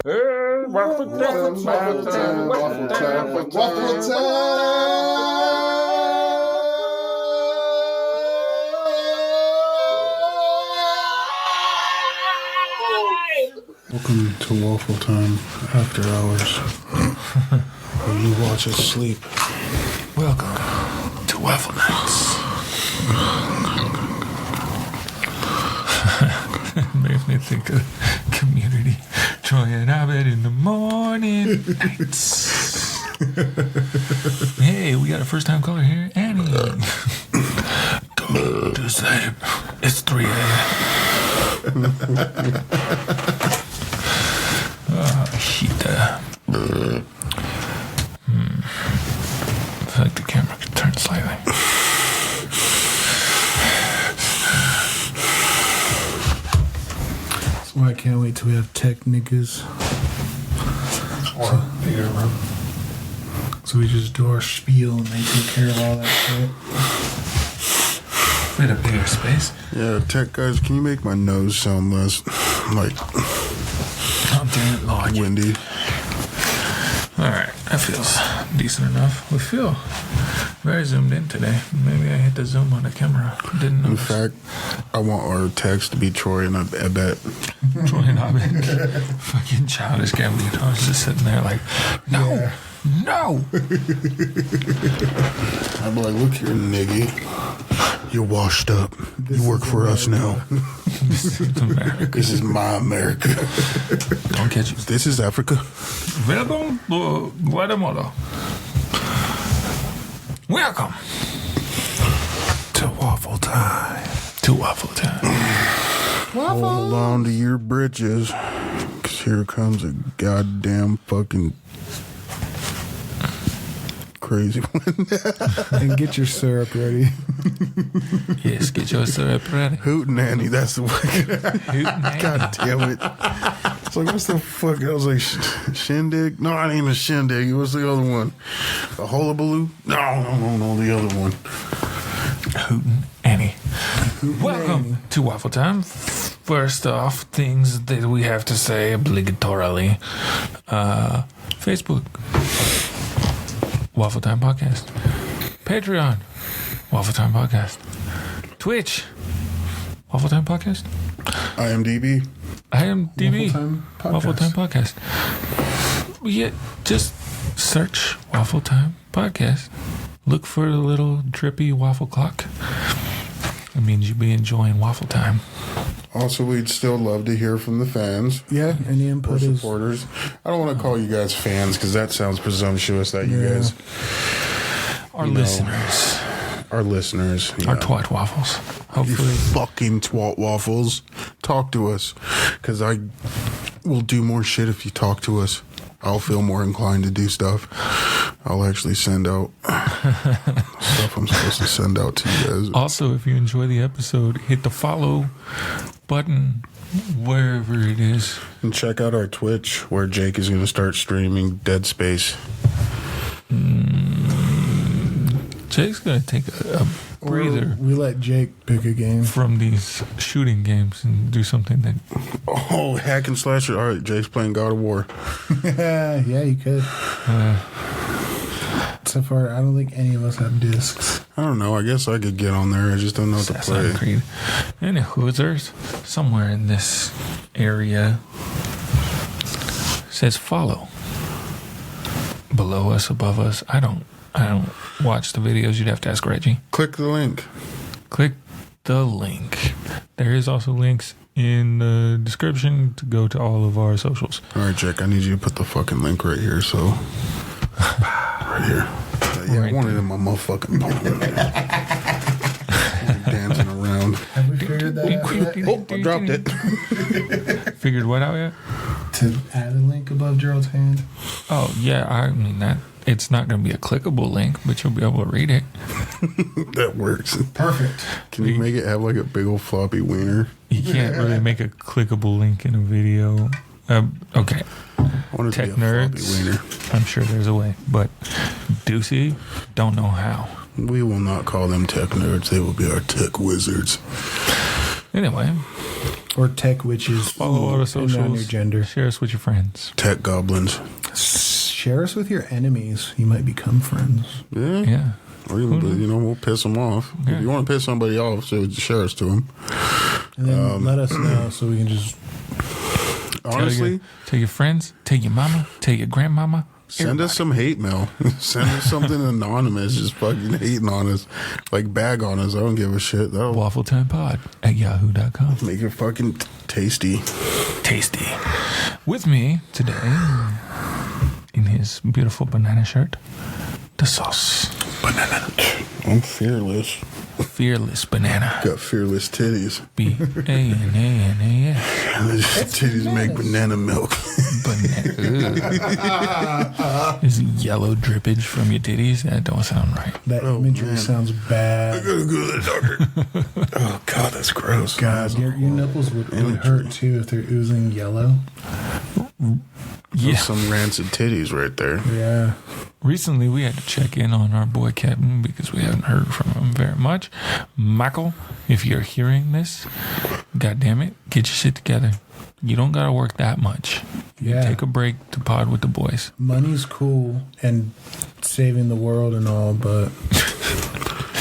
Waffle time. Welcome to Waffle Time After Hours, where you watch us sleep. Welcome to Waffle Nights. Makes me think of Community. Troy and Abed in the morning nights. Hey, we got a first time caller here, Annie. Don't do the same. It's 3 a.m. Heat. I feel like the camera could turn slightly. So I can't wait till we have tech niggas. Or bigger room. So we just do our spiel and they take care of all that shit. Bit of bigger space. Yeah, tech guys, can you make my nose sound less like Content logic. windy? Alright, that feels decent enough. We feel very zoomed in today. Maybe I hit the zoom on the camera. Didn't In notice. fact, I want our text to be Troy and I bet. Troy and Abed. Fucking childish Gambino. I was just sitting there like, no, no. I'd be like, look here, nigga. You're washed up. You work for us now. This is America. This is my America. Don't catch you. This is Africa. Welcome to Guatemala. Welcome To Waffle Time. to Waffle Time. Hold on to your britches, because here comes a goddamn fucking crazy one. And get your syrup ready. Yes, get your syrup ready. Hootenanny, that's the one. Hootenanny. God damn it. It's like, what's the fuck? I was like, Shindig? No, it ain't even Shindig. What's the other one? The Hullabaloo? No, the other one. Hootenanny. Welcome to Waffle Time. First off, things that we have to say obligatorily. Facebook, Waffle Time Podcast. Patreon, Waffle Time Podcast. Twitch, Waffle Time Podcast. IMDb. IMDb, Waffle Time Podcast. Waffle Time Podcast. Yeah, just search Waffle Time Podcast. Look for the little drippy waffle clock. It means you'll be enjoying Waffle Time. Also, we'd still love to hear from the fans Yeah, any or input is... supporters. I don't want to call you guys fans because that sounds presumptuous that you guys Our You know, listeners. are listeners. Our Yeah. twat waffles. You Hopefully. fucking twat waffles. Talk to us. Because I will do more shit if you talk to us. I'll feel more inclined to do stuff. I'll actually send out stuff I'm supposed to send out to you guys. Also, if you enjoy the episode, hit the follow button wherever it is. And check out our Twitch where Jake is going to start streaming Dead Space. Jake's going to take a breather We let Jake pick a game. from these shooting games and do something that Oh, hack and slasher. All right, Jake's playing God of War. Yeah, you could. So far, I don't think any of us have discs. I don't know. I guess I could get on there. I just don't know what to Assassin's play. Creed. And Hoosers, somewhere in this area, says follow. Below us, above us. I don't watch the videos. You'd have to ask Reggie. Click the link. Click the link. There is also links in the description to go to all of our socials. All right, Jake, I need you to put the fucking link right here. So, right here. Yeah, Right I want it there. in my motherfucking palm. Dancing around. Have we figured that out yet? Oh, I dropped it. Figured what out yet? To add a link above Gerald's hand? Oh, yeah. I mean, that it's not going to be a clickable link, but you'll be able to read it. That works. Perfect. Can you make it have like a big old floppy wiener? You can't really make a clickable link in a video. Okay. I want it Tech to be a nerds. floppy wiener. I'm sure there's a way, but Deucey, don't know how. We will not call them tech nerds. They will be our tech wizards. Anyway, Or tech witches. Follow all the depending on your socials. gender. Share us with your friends. Tech goblins. Share us with your enemies. You might become friends. Yeah. Yeah. Or even, we'll piss them off. Yeah. If you want to piss somebody off, so share us to them. And then let us know so we can just... Honestly, tell your friends, tell your mama, tell your grandmama. send us some hate mail. Send us something anonymous, just fucking hating on us. Like, bag on us. I don't give a shit. That'll WaffleTimePod@yahoo.com. make it fucking tasty. Tasty. With me today, in his beautiful banana shirt, the sauce. Banana. I'm fearless. Fearless banana. Got fearless titties. BANANAS. Titties make banana milk. Banana. Is yellow drippage from your titties? That don't sound right. That imagery man. sounds bad. I gotta go to the doctor. Oh, God, that's gross. God, your nipples would hurt too if they're oozing yellow. Yeah. Those some rancid titties right there. Yeah. Recently, we had to check in on our boy Captain because we haven't heard from him very much. Michael, if you're hearing this, God damn it, get your shit together. You don't gotta work that much. Yeah. Take a break to pod with the boys. Money's cool and saving the world and all, but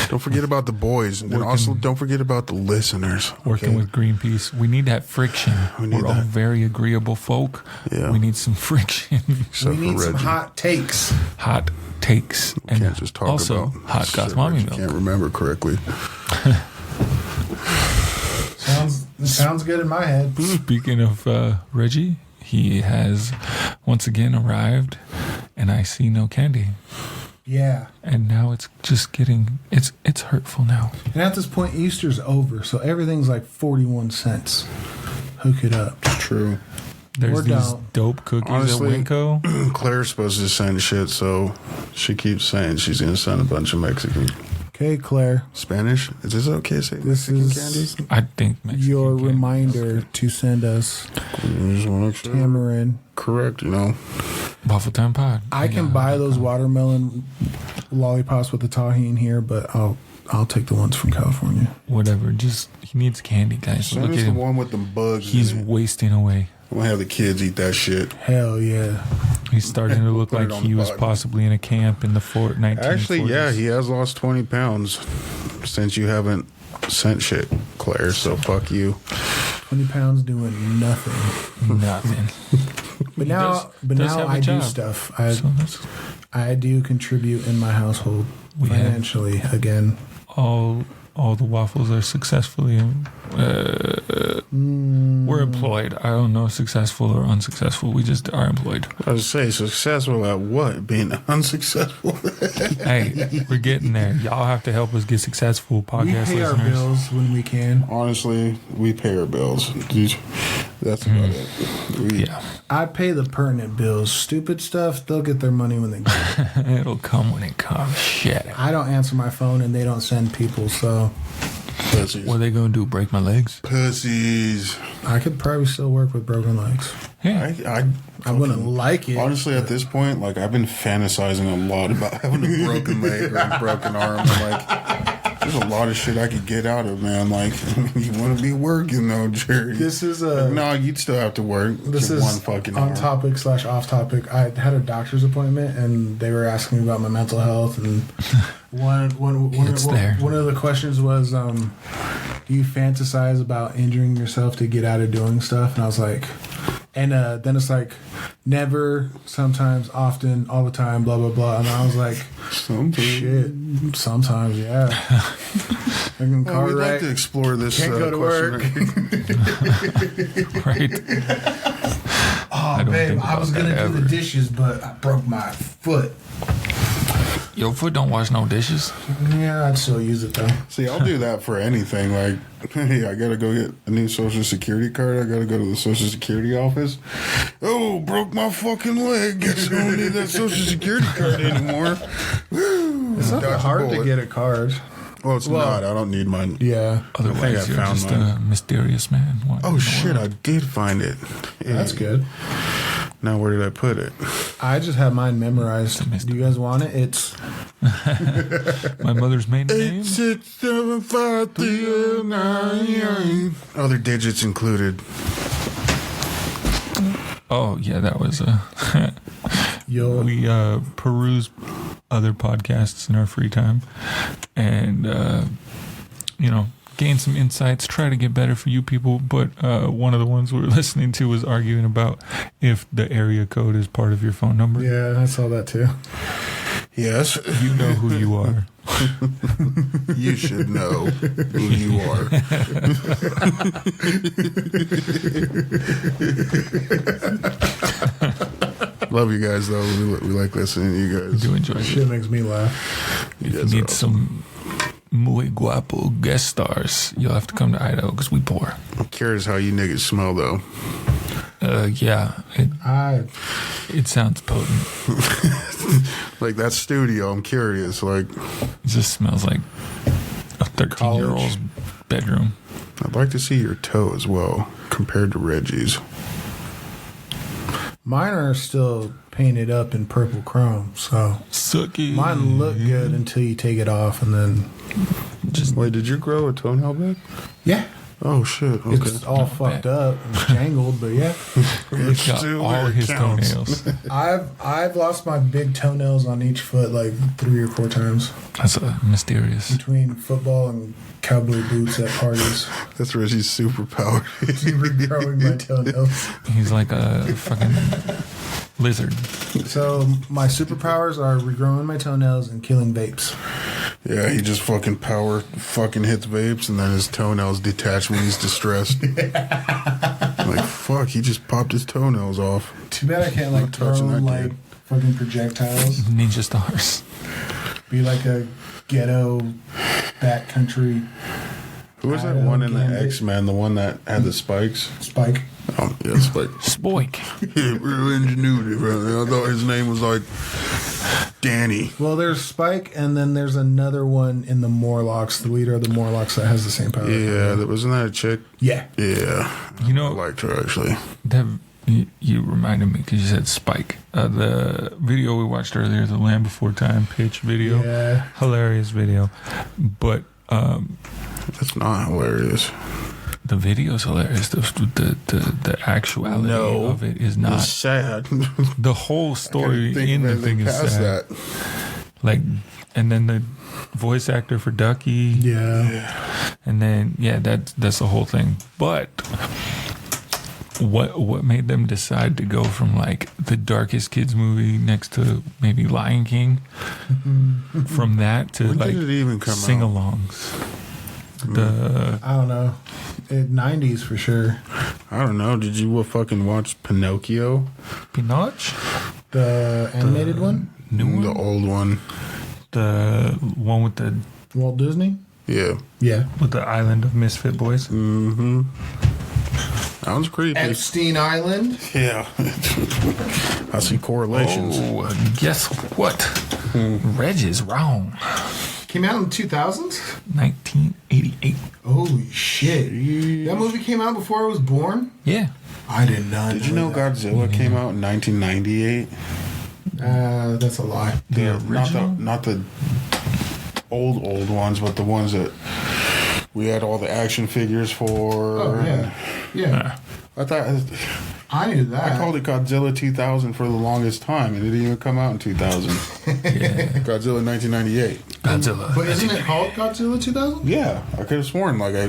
Don't forget about the boys. And then also don't forget about the listeners. Working with Greenpeace, we need that friction. We need We're all that. very agreeable folk. Yeah. We need some friction. Except we need for some Reggie. hot takes. Hot takes. We can't just talk also about hot shit goth mommy Reggie milk. can't remember correctly. Sounds good in my head. Speaking of Reggie, he has once again arrived, and I see no candy. Yeah. And now it's just getting it's hurtful now. And at this point, Easter's over, so everything's like 41 cents. Hook it up. It's true. There's Or these don't. dope cookies Honestly, at Winco. Claire's supposed to send shit, so she keeps saying she's going to send a bunch of Mexican. Okay, Claire. Spanish? Is this okay to say This Mexican is candy? I think Mexican your candy. reminder to send us Just wanna make sure. tamarind. Correct, Waffle Time Pod. I can buy those watermelon lollipops with the tahini here, but I'll take the ones from California. Whatever. Just he needs candy, guys. Send Look us at the him. one with the bugs. He's in it. wasting away. I'm going to have the kids eat that shit. Hell yeah. He's starting to look Put it like on he the was pod. possibly in a camp in the 1940s. Actually, yeah, he has lost 20 pounds since you haven't sent shit, Claire, so fuck you. 20 pounds doing nothing. Nothing. But does now have a I do job. stuff. So that's I do contribute in my household We have- financially again. all the waffles are successfully we're employed. I don't know successful or unsuccessful. We just are employed. I was say successful at what? Being unsuccessful? Hey, we're getting there. Y'all have to help us get successful We podcast pay our listeners. bills when we can. Honestly, we pay our bills. Dude, that's about it. Yeah. I pay the pertinent bills. Stupid stuff, they'll get their money when they get it. It'll come when it comes. Shit. I don't answer my phone and they don't send people, so Pussies. What are they gonna do? Break my legs? Pussies. I could probably still work with broken legs. Yeah. I wouldn't like it. Honestly, at this point, like, I've been fantasizing a lot about having a broken leg or a broken arm. I'm like, there's a lot of shit I could get out of, man. Like, you want to be working, though, Jerry. This is No, you'd still have to work. This to is one fucking on arm. topic / off topic. I had a doctor's appointment and they were asking me about my mental health, and one of the questions was, do you fantasize about injuring yourself to get out of doing stuff? And I was like, and then it's like, never, sometimes, often, all the time, blah blah blah. And I was like, shit, sometimes, yeah. I can Well, we'd like right. to explore this. Can't go to work. Right. Oh, don't babe, think I was about gonna that do the ever. dishes, but I broke my foot. Your foot don't wash no dishes. Yeah, I'd still use it though. See, I'll do that for anything. Like, hey, I gotta go get a new Social Security card. I gotta go to the Social Security office. Oh, broke my fucking leg. Guess I don't need that Social Security card anymore. Woo. It's not Dodge that a hard to bullet. get a card. Well, it's not. I don't need mine. Yeah, Otherwise, you're found just mine. a mysterious man. What in Oh the shit! world? I did find it. that's Hey, good. Now where did I put it? I just have mine memorized. Do you guys want it? It's My mother's maiden name. 8, 6, 7, 5, 3, 9. Other digits included. Oh yeah, that was Yo. we peruse other podcasts in our free time, and gain some insights. Try to get better for you people. But one of the ones we were listening to was arguing about if the area code is part of your phone number. Yeah, I saw that too. Yes. You know who you are. You should know who you are. Love you guys, though. We like listening to you guys. I do enjoy it. Shit makes me laugh. If you need some muy guapo guest stars, you'll have to come to Idaho because we poor. I'm curious how you niggas smell, though. Yeah, it sounds potent. Like that studio, I'm curious. Like, It just smells like a 13-year-old's bedroom. I'd like to see your toe as well, compared to Reggie's. Mine are still painted up in purple chrome, so Sucky. mine look good until you take it off, and then Wait, did you grow a toenail back? yeah, Oh shit! Okay. it's all fucked up and jangled. But yeah, He's got Still all where it his counts. toenails. I've lost my big toenails on each foot like 3 or 4 times That's mysterious. between football and cowboy boots at parties. That's Reggie's superpower. Growing my toenails. He's like a fucking lizard. So my superpowers are regrowing my toenails and killing vapes. Yeah, he just fucking hits vapes, and then his toenails detach when he's distressed. Like, fuck, he just popped his toenails off. Too bad I can't like throw touching that like dude. fucking projectiles. Ninja stars. Be like a ghetto backcountry Who was that Idaho one in the Gambit. X-Men, the one that had the spikes? spike. Oh, yeah, Spike. Spoik. Real ingenuity, bro. I thought his name was like Danny. Well, there's Spike, and then there's another one in the Morlocks, the leader of the Morlocks that has the same power. Yeah, wasn't that a chick? Yeah. Yeah. You I know, liked her, actually. that you reminded me because you said Spike. The video we watched earlier, the Land Before Time pitch video. Yeah. Hilarious video. But That's not hilarious. the video's hilarious. The actuality No. of it is not. It's sad. The whole story in the thing is past sad. that. Like, and then the voice actor for Ducky. Yeah. And then that's the whole thing. But what made them decide to go from like the darkest kids movie next to maybe Lion King, from that to When like did it even come out? sing-alongs? The I don't know. 90s for sure. I don't know. Did you fucking watch Pinocchio? Pinoch, The animated one? new one, The old one. the one with the Walt Disney? Yeah. Yeah. island of misfit boys. Mm-hmm. Sounds creepy. Epstein Island? Yeah. I see correlations. Oh, guess what? Reg is wrong. Came out in 2000s? 1988. Holy shit. That movie came out before I was born? Yeah. I did not Did you know that. Godzilla came out in 1998? That's a lie. The original? Not the old ones, but the ones that we had all the action figures for. Oh, yeah. Yeah. I thought I knew that. I called it Godzilla 2000 for the longest time, and it didn't even come out in 2000. Yeah. Godzilla 1998. Godzilla. But isn't it called Godzilla 2000? Yeah, I could have sworn. Like I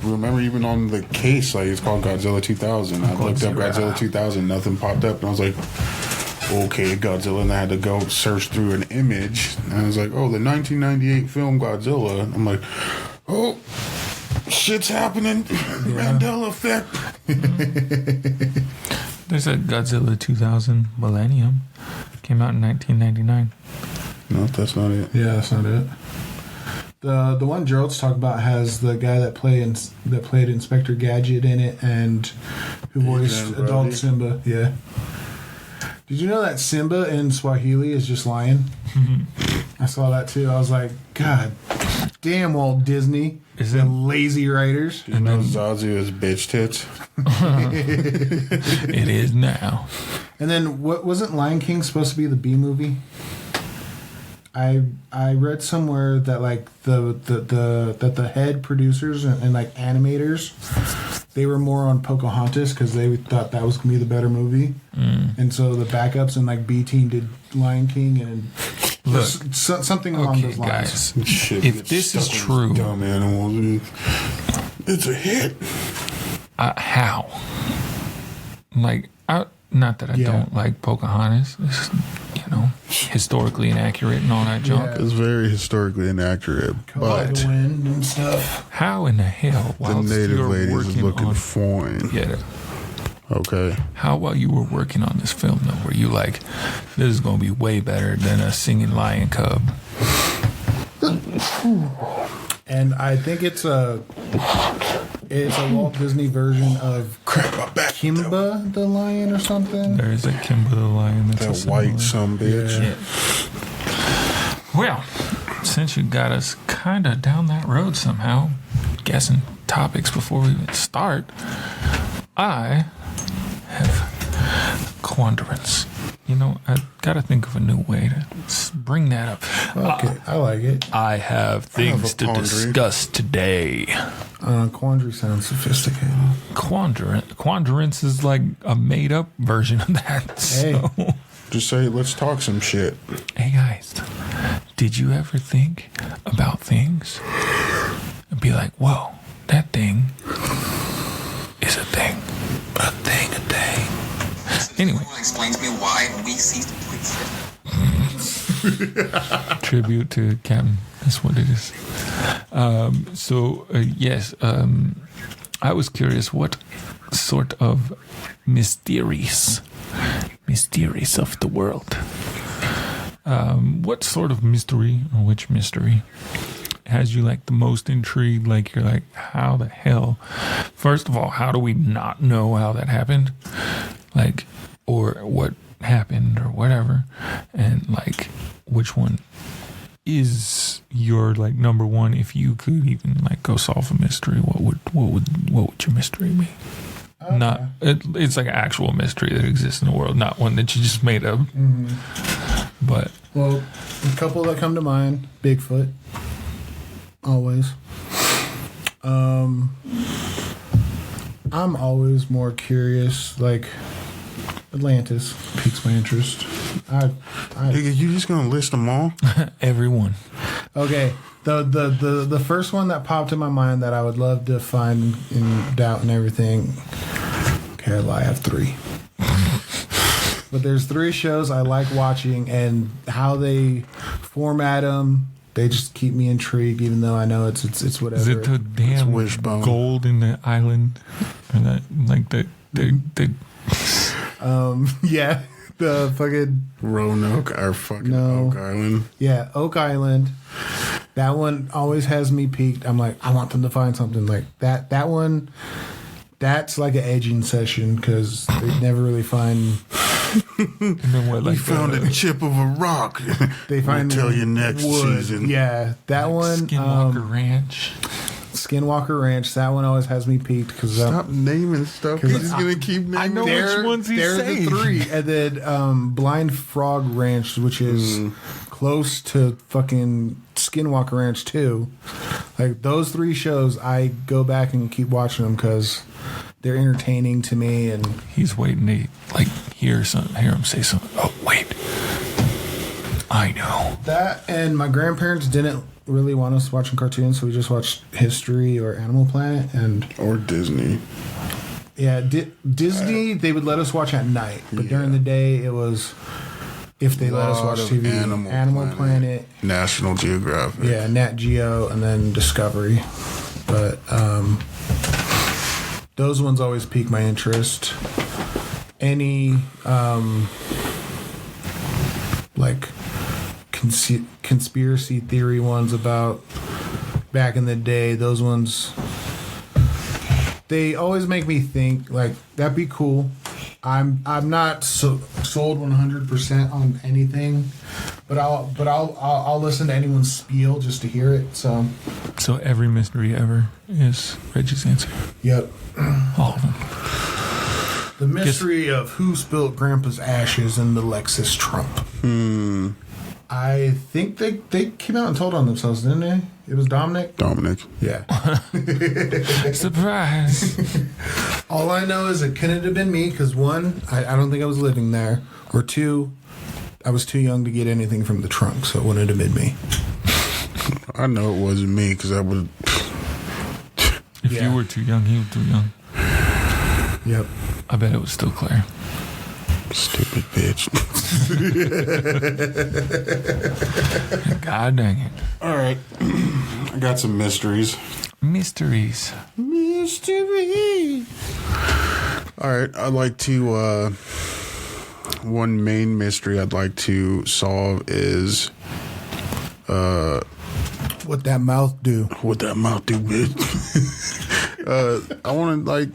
remember even on the case, like it's called Godzilla 2000. I looked up Godzilla 2000, nothing popped up, and I was like, okay, Godzilla, and I had to go search through an image, and I was like, oh, the 1998 film Godzilla. I'm like, oh, shit's happening. Mandela effect. There's a Godzilla 2000 Millennium. Came out in 1999. No, that's not it. Yeah, that's not it. The one Gerald's talking about has the guy that played Inspector Gadget in it and who voiced Adrian adult Brody. Simba. Yeah. Did you know that Simba in Swahili is just lion? I saw that too. I was like, God. Damn Walt Disney. Is the it- lazy writers. You know Zazu is bitch tits. It is now. And then what wasn't Lion King supposed to be the B movie? I read somewhere that like the head producers and like animators, they were more on Pocahontas because they thought that was gonna be the better movie, and so the backups and like B team did Lion King and Look, something along those lines. guys, Shit if gets this is stuck on true, these dumb animals. It's a hit. how? Like, not that I Yeah. don't like Pocahontas. It's, historically inaccurate and all that junk. Yeah. It's very historically inaccurate, but the wind and stuff. How in the hell, the while native you're ladies is working looking on, fine. yeah, Okay. how while you were working on this film though, were you like, this is gonna be way better than a singing lion cub? And I think it's a Walt Disney version of Kimba the lion or something. There is a Kimba the lion that's That white some bitch. Yeah. Well, since you got us kind of down that road somehow, guessing topics before we even start, I have quandrants. I gotta think of a new way to bring that up. Okay, I like it. I have things to quandary. discuss today. Quandary sounds sophisticated. Quandrants is like a made-up version of that. So. Just say, let's talk some shit. Hey guys, did you ever think about things and be like, whoa, that thing is a thing? A thing. Anyway. Explain to me why we see Tribute to Captain. That's what it is. Yes, I was curious what sort of mysteries of the world. What sort of mystery, or which mystery, has you like the most intrigued? Like you're like, how the hell? First of all, how do we not know how that happened? Like, or what happened, or whatever, and like, which one is your like number one? If you could even like go solve a mystery, what would your mystery be? Okay. Not it's like an actual mystery that exists in the world, not one that you just made up. Mm-hmm. But well, a couple that come to mind: Bigfoot, always. I'm always more curious, like Atlantis piques my interest. Nigga, you just gonna list them all? everyone. Okay, the first one that popped in my mind that I would love to find in doubt and everything. Okay, I lie, I have 3. But there's 3 shows I like watching, and how they format them, they just keep me intrigued, even though I know it's whatever. Is it the damn Wishbone. gold in the island, or that like the yeah, the fucking Roanoke, our fucking No. Oak Island. yeah, Oak Island. That one always has me peaked. I'm like, I want them to find something like that. That one, that's like an edging session because they never really find. and then what We like found a chip of a rock. They find We'll tell you next wood. season. Yeah, that one. Skinwalker Ranch. Skinwalker Ranch. That one always has me peaked because Stop naming stuff. He's just gonna keep naming. I know They're, which ones he's they're saying. the 3. And then Blind Frog Ranch, which is close to fucking Skinwalker Ranch too. Like those 3 shows, I go back and keep watching them because they're entertaining to me. And He's waiting to like hear him say something. Oh wait, I know. that, and my grandparents didn't really want us watching cartoons, so we just watched History or Animal Planet. And Or Disney. yeah, Disney, they would let us watch at night, but during the day it was, if they let us Lot watch of TV, Animal Planet, National Geographic. yeah, Nat Geo, and then Discovery. But those ones always pique my interest. Any like conspiracy theory ones about back in the day, those ones, they always make me think like that'd be cool. I'm not sold 100% on anything, But I'll listen to anyone's spiel just to hear it. So every mystery ever is Reggie's answer. Yep. All of them. The mystery of who spilled Grandpa's ashes in the Lexus trunk. I think they came out and told on themselves, didn't they? It was Dominic? Dominic. Yeah. Surprise. All I know is it couldn't have been me because, one, I don't think I was living there. Or two, I was too young to get anything from the trunk, so it wouldn't have been me. I know it wasn't me because I would... If you were too young, he was too young. Yep. I bet it was still Claire. Stupid bitch. God dang it. All right. I got some mysteries. Mysteries. Mystery. All right. I'd like to... one main mystery I'd like to solve is... What that mouth do? What that mouth do, bitch? I want to, like,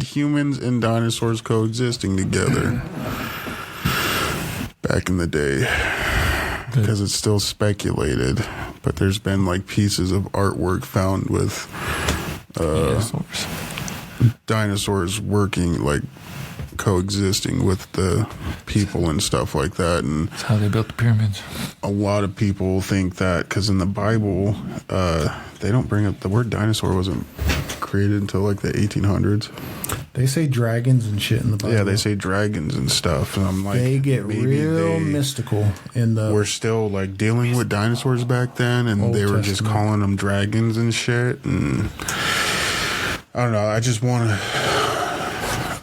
humans and dinosaurs coexisting together. Back in the day. Because it's still speculated. But there's been, like, pieces of artwork found with dinosaurs working, like, coexisting with the people and stuff like that. And that's how they built the pyramids. A lot of people think that because in the Bible, they don't bring up the word dinosaur wasn't created until like the 1800s. They say dragons and shit in the Bible. Yeah, they say dragons and stuff. And I'm like, they get real mystical in the... We're still like dealing with dinosaurs back then, and Old they were Testament. just calling them dragons and shit. And I don't know. I just want to...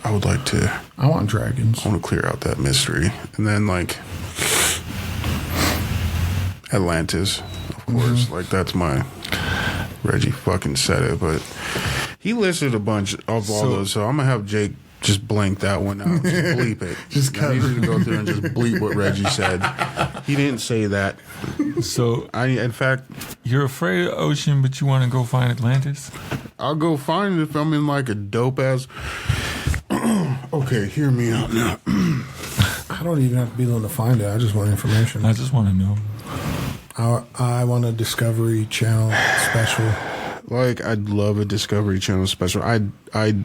I would like to... I want dragons. I want to clear out that mystery. And then, like, Atlantis, of course. Like, that's my... Reggie fucking said it, but he listed a bunch of all those, so I'm going to have Jake just blank that one out. Just bleep it. I need you to go through and just bleep what Reggie said. He didn't say that. So, in fact... You're afraid of the ocean, but you want to go find Atlantis? I'll go find it if I'm in, like, a dope-ass... Okay, hear me out now. I don't even have to be the one to find it. I just want information. I just want to know. I want a Discovery Channel special. Like, I'd love a Discovery Channel special. I'd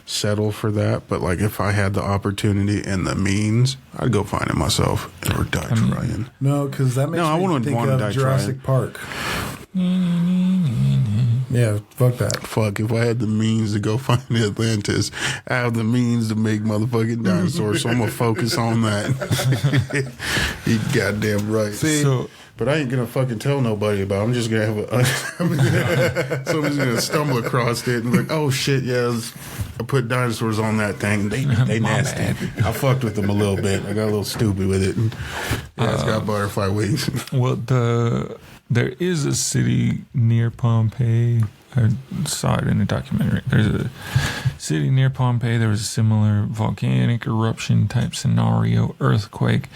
settle for that, but like if I had the opportunity and the means, I'd go find it myself or die trying. No, because that makes me think of Jurassic Park. Yeah, fuck that. Fuck, if I had the means to go find Atlantis, I have the means to make motherfucking dinosaurs, so I'm going to focus on that. You goddamn right. See, but I ain't going to fucking tell nobody about it. I'm just going to have somebody's going to stumble across it and be like, oh shit, yeah, I put dinosaurs on that thing. They nasty. I fucked with them a little bit. I got a little stupid with it. And, yeah, it's got butterfly wings. Well, there is a city near Pompeii. I saw it in a documentary. There's a city near Pompeii. There was a similar volcanic eruption type scenario, earthquake,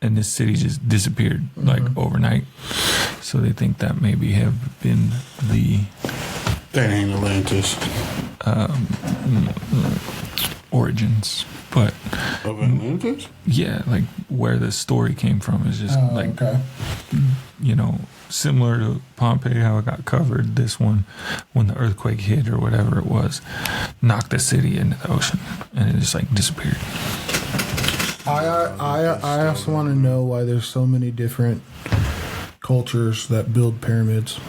and this city just disappeared like overnight. So they think that maybe have been the... That ain't Atlantis. Origins. But of Atlantis? Yeah, like where the story came from is just you know, similar to Pompeii, how it got covered. This one, when the earthquake hit or whatever it was, knocked the city into the ocean and it just like disappeared. I also want to know why there's so many different cultures that build pyramids.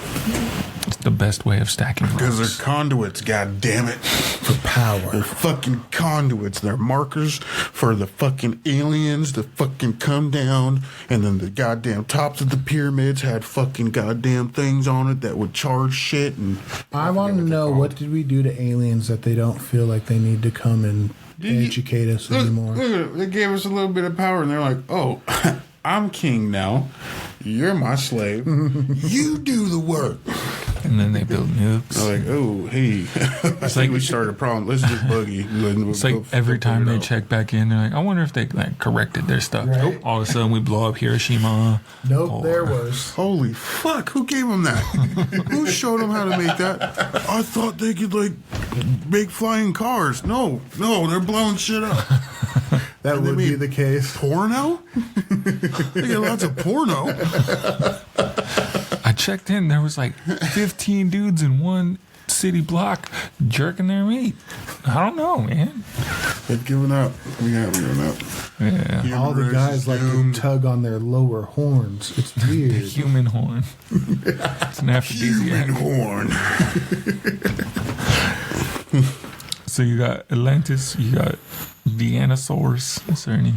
It's the best way of stacking rocks. Because they're conduits, god damn it. For power. They're fucking conduits. They're markers for the fucking aliens to fucking come down. And then the goddamn tops of the pyramids had fucking goddamn things on it that would charge shit. And I want to know, what did we do to aliens that they don't feel like they need to come and educate us anymore? Look, they gave us a little bit of power and they're like, oh, I'm king now. You're my slave. You do the work. And then they build nukes. They're like, oh, hey. I think we started a problem. Let's just buggy. It's like every time they check back in, they're like, I wonder if they like corrected their stuff. Right. All of a sudden we blow up Hiroshima. Nope, there was. Holy fuck, who gave them that? Who showed them how to make that? I thought they could like big flying cars. No, they're blowing shit up. That would be the case. Porno? They got lots of porno. I checked in. There was like 15 dudes in one city block jerking their meat. I don't know, man. They've given up. We haven't given up. Yeah. All the guys like to tug on their lower horns. It's weird. Human horn. It's an aphrodisiac. Human horn. So you got Atlantis, you got dinosaurs. Is there any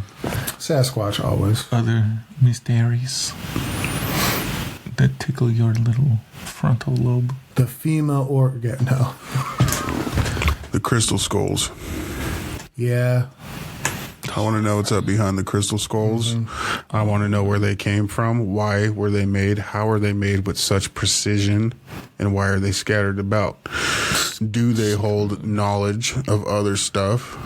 Sasquatch always. other mysteries that tickle your little frontal lobe? The female organ. No. The crystal skulls. Yeah. I want to know what's up behind the crystal skulls. I want to know where they came from. Why were they made? How are they made with such precision? And why are they scattered about? Do they hold knowledge of other stuff?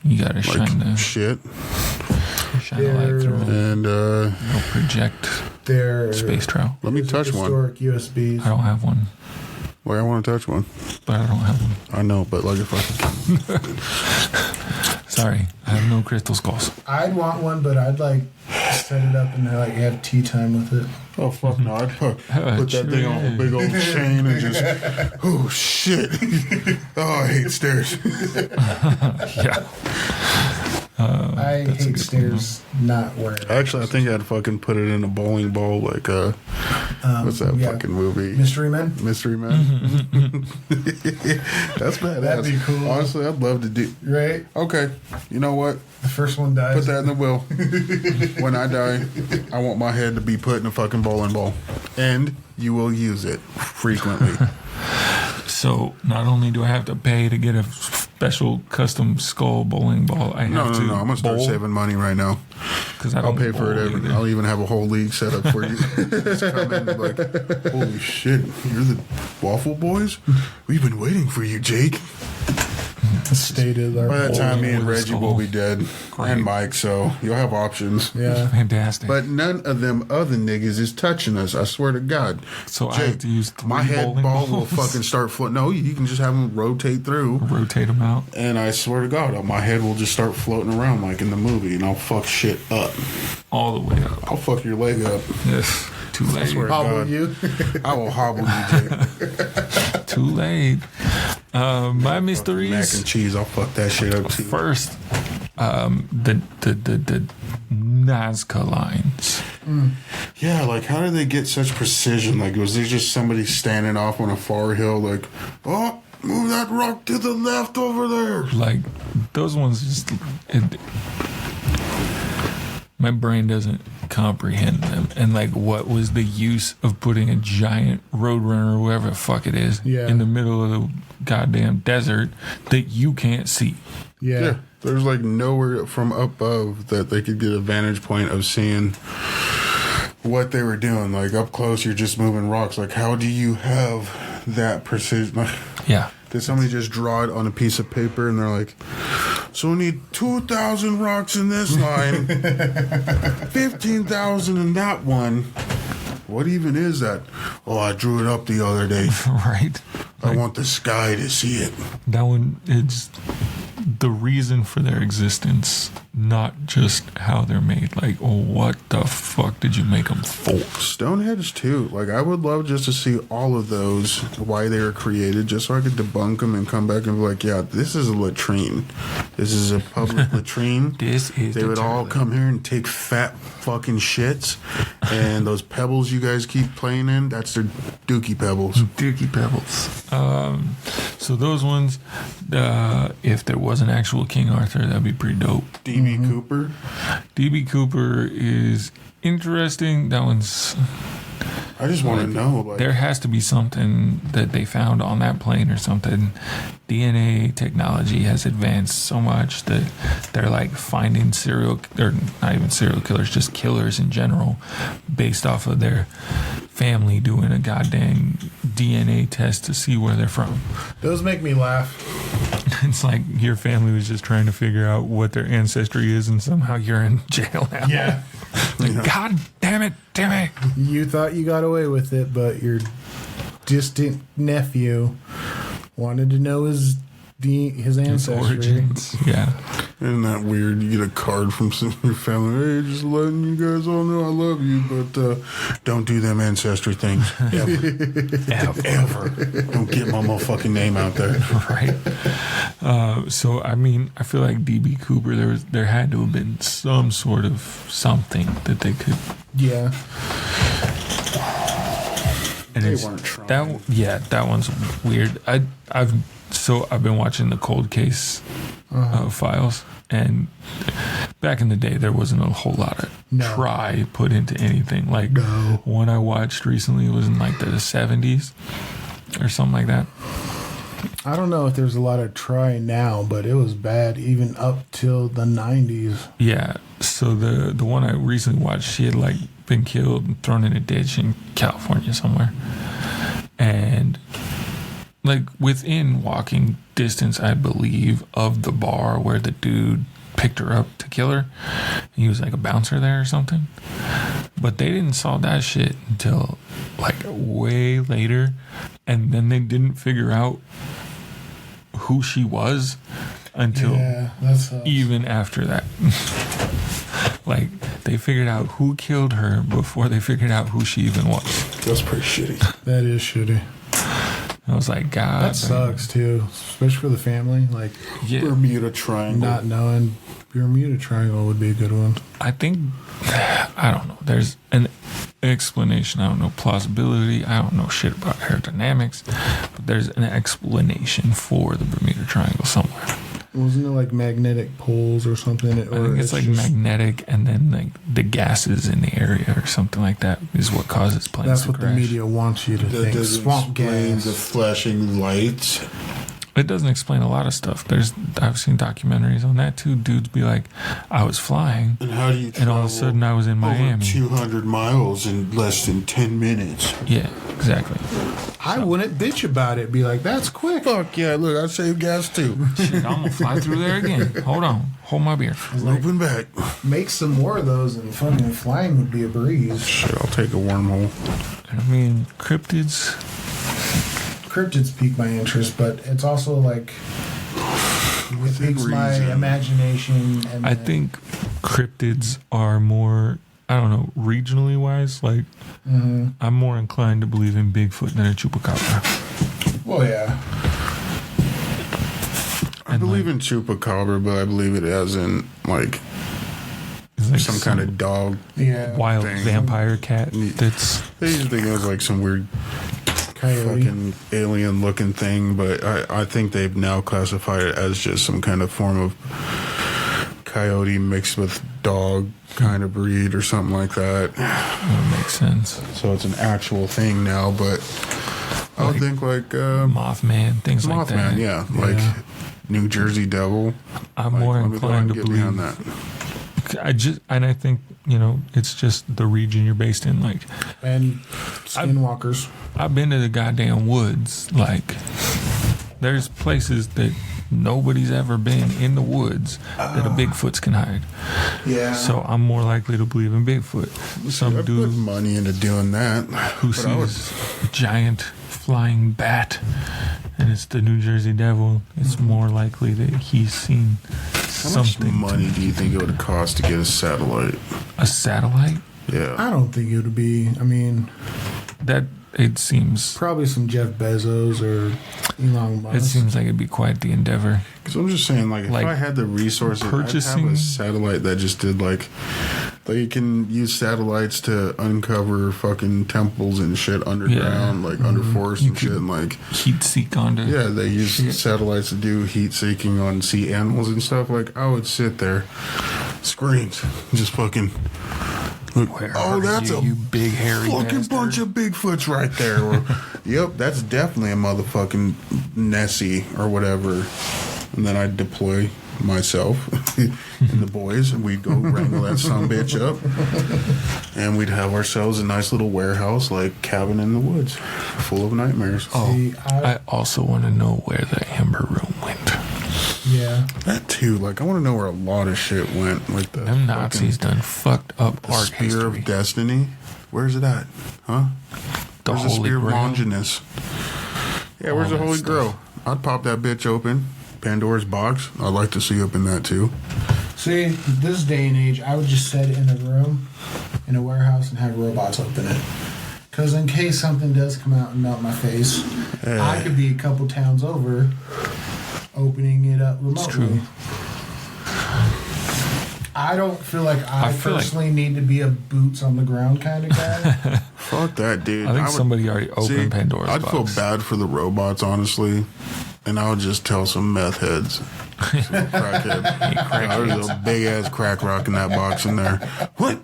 You gotta Like shine the shit. light through it. And They'll project They're space travel. let me touch one. historic USBs. I don't have one, Like, I want to touch one. but I don't have one. I know, but like if I could. Sorry, I have no crystal skulls. I'd want one, but I'd like set it up and like have tea time with it. Oh, fuck no. I'd put that thing on a big old chain and just, oh, shit. Oh, I hate stairs. Yeah. I that's a hate good stairs not wearing it. Actually, I think I'd fucking put it in a bowling ball, like, what's that yeah. fucking movie? Mystery Men? Mystery Man. That's badass. That'd be cool. Honestly, I'd love to do. Right? Okay, you know what? The first one dies. Put that in the will. When I die, I want my head to be put in a fucking bowling ball, and you will use it frequently. So not only do I have to pay to get a special custom skull bowling ball, I have to. No. I'm gonna start bowl, saving money right now. because I'll pay for it. I'll even have a whole league set up for you. Just come in and like, holy shit, you're the Waffle Boys? We've been waiting for you, Jake. Stated. By that time, me and with a Reggie skull. will be dead, Great. and Mike, so you'll have options. Yeah. Fantastic. But none of them other niggas is touching us. I swear to God. So I Jake, have to use 3 my head bowling ball will balls. fucking start floating. No, you can just have them rotate through, Rotate them out. and I swear to God, my head will just start floating around like in the movie, and I'll fuck shit up. All the way up. I'll fuck your leg up. Yes. Too late. swear. Hobble God. you. I will hobble you, Jake. Too late. My Mac mysteries. and cheese, I'll fuck that shit up too. First, the Nazca Lines. Yeah, like how did they get such precision? Like was there just somebody standing off on a far hill like, oh, move that rock to the left over there? Like, those ones just... my brain doesn't comprehend them. And, like, what was the use of putting a giant roadrunner or whatever the fuck it is in the middle of the goddamn desert that you can't see? Yeah, there's like nowhere from above that they could get a vantage point of seeing what they were doing. Like up close, you're just moving rocks. Like how do you have that precision? Like, Yeah. did somebody just draw it on a piece of paper and they're like, so we need 2,000 rocks in this line, 15,000 in that one. What even is that? Oh, I drew it up the other day. Right? I want the sky to see it. That one, it's the reason for their existence, not just how they're made. Like, oh, what the fuck did you make them for? Stonehenge too. Like I would love just to see all of those, why they were created, just so I could debunk them and come back and be like, yeah, this is a latrine. This is a public latrine. This is They the would all toilet. come here and take fat fucking shits, and those pebbles you guys keep playing in, that's their dookie pebbles. Dookie Pebbles. So those ones, if there was an actual King Arthur, that'd be pretty dope. D.B. Cooper. D.B. Cooper is interesting. That one's... I just want to know, like, There has to be something that they found on that plane or something. DNA technology has advanced so much that they're like finding or not even serial killers, just killers in general, based off of their family doing a goddamn DNA test to see where they're from. Those make me laugh. It's like your family was just trying to figure out what their ancestry is, and somehow you're in jail now. Yeah. Like, God damn it, Timmy. You thought you got away with it, but your distant nephew wanted to know his his ancestry. Origins. Yeah. Isn't that weird? You get a card from some of your family. Hey, just letting you guys all know I love you, but don't do them ancestry things. Ever. Don't get my motherfucking name out there. Right. So, I mean, I feel like D.B. Cooper, there had to have been some sort of something that they could... Yeah. And They weren't trying. That one's weird. I've been watching the Cold Case files, and back in the day there wasn't a whole lot of try put into anything. Like one I watched recently was in like the 70s or something like that. I don't know if there's a lot of try now, but it was bad even up till the 90s. Yeah. So the one I recently watched, she had like been killed and thrown in a ditch in California somewhere, and like within walking distance, I believe, of the bar where the dude picked her up to kill her. He was like a bouncer there or something. But they didn't solve that shit until like way later, and then they didn't figure out who she was until even after that. Like, they figured out who killed her before they figured out who she even was. That's pretty shitty. That is shitty. I was like, God. That sucks, too. Especially for the family. Like, Bermuda Triangle. Not knowing Bermuda Triangle would be a good one. I think, I don't know. There's an explanation. I don't know plausibility. I don't know shit about aerodynamics. But there's an explanation for the Bermuda Triangle somewhere. Wasn't it like magnetic poles or something? I think it's like magnetic, and then like the gases in the area or something like that is what causes planes That's to what crash. the media wants you to think. Doesn't Swamp explain gas. the flashing lights. It doesn't explain a lot of stuff. I've seen documentaries on that too. Dudes be like, I was flying, And how do you and all of a sudden I was in Miami. over 200 miles in less than 10 minutes? Yeah, exactly. I wouldn't bitch about it. Be like, that's quick. Fuck yeah, look, I saved gas too. Shit, I'm gonna fly through there again. Hold on, hold my beer. Looping back. Make some more of those, and fucking flying would be a breeze. Shit, I'll take a wormhole. I mean, cryptids. Cryptids pique my interest, but it's also like it piques my imagination. And I think cryptids are more, I don't know, regionally wise. Like, I'm more inclined to believe in Bigfoot than a chupacabra. Well, yeah. I believe in chupacabra, but I believe it as in like some kind of dog. Yeah. Wild thing. vampire cat that's... They used to think it was like some weird Coyote. fucking alien looking thing, but I think they've now classified it as just some kind of form of coyote mixed with dog kind of breed or something like that. That makes sense. So it's an actual thing now, but I would think like Mothman, things like that. Mothman, yeah, like New Jersey Devil. I'm Like, more let me go ahead inclined and to get behind believe... that. I think, you know, it's just the region you're based in. Like, And skinwalkers. I've been to the goddamn woods. Like, there's places that nobody's ever been in the woods that a Bigfoots can hide. Yeah. So I'm more likely to believe in Bigfoot. Some I put dude money into doing that. who but I would- sees a giant flying bat and it's the New Jersey Devil, it's more likely that he's seen How much something. money do you think it would cost to get a satellite? A satellite? Yeah. I don't think it would be. I mean, That it seems. probably some Jeff Bezos or Elon Musk. It seems like it'd be quite the endeavor. Because I'm just saying, like, if Like, I had the resources, I'd purchasing- have a satellite that just did, like you can use satellites to uncover fucking temples and shit underground, like under forest and shit. And, like, Heat seek onto. yeah, they use satellites to do heat seeking on sea animals and stuff. Like, I would sit there, screens, just fucking. Look, Where oh, are that's you, a you big hairy fucking bastard. bunch of Bigfoots right there. Or, yep, that's definitely a motherfucking Nessie or whatever. And then I'd deploy myself and the boys, and we'd go wrangle that sumbitch up, and we'd have ourselves a nice little warehouse, like cabin in the woods, full of nightmares. Oh, See, I also want to know where the Amber Room went. Yeah. That too. Like, I want to know where a lot of shit went. Like the Them Nazis done fucked up the art Spear history. of Destiny. Where's it at? Huh? The Where's the Holy Spear of Grail. Longinus? Yeah, where's All the that Holy stuff. Grail? I'd pop that bitch open, Pandora's box. I'd like to see open that too. See, this day and age, I would just set it in a room, in a warehouse, and have robots open it. Because in case something does come out and melt my face, I could be a couple towns over opening it up remotely. It's true. I don't feel like I personally need to be a boots on the ground kind of guy. Fuck that, dude. I think somebody already opened Pandora's box. I'd feel bad for the robots, honestly. And I would just tell some meth heads. Some crackhead. There's a big ass crack rock in that box in there. What?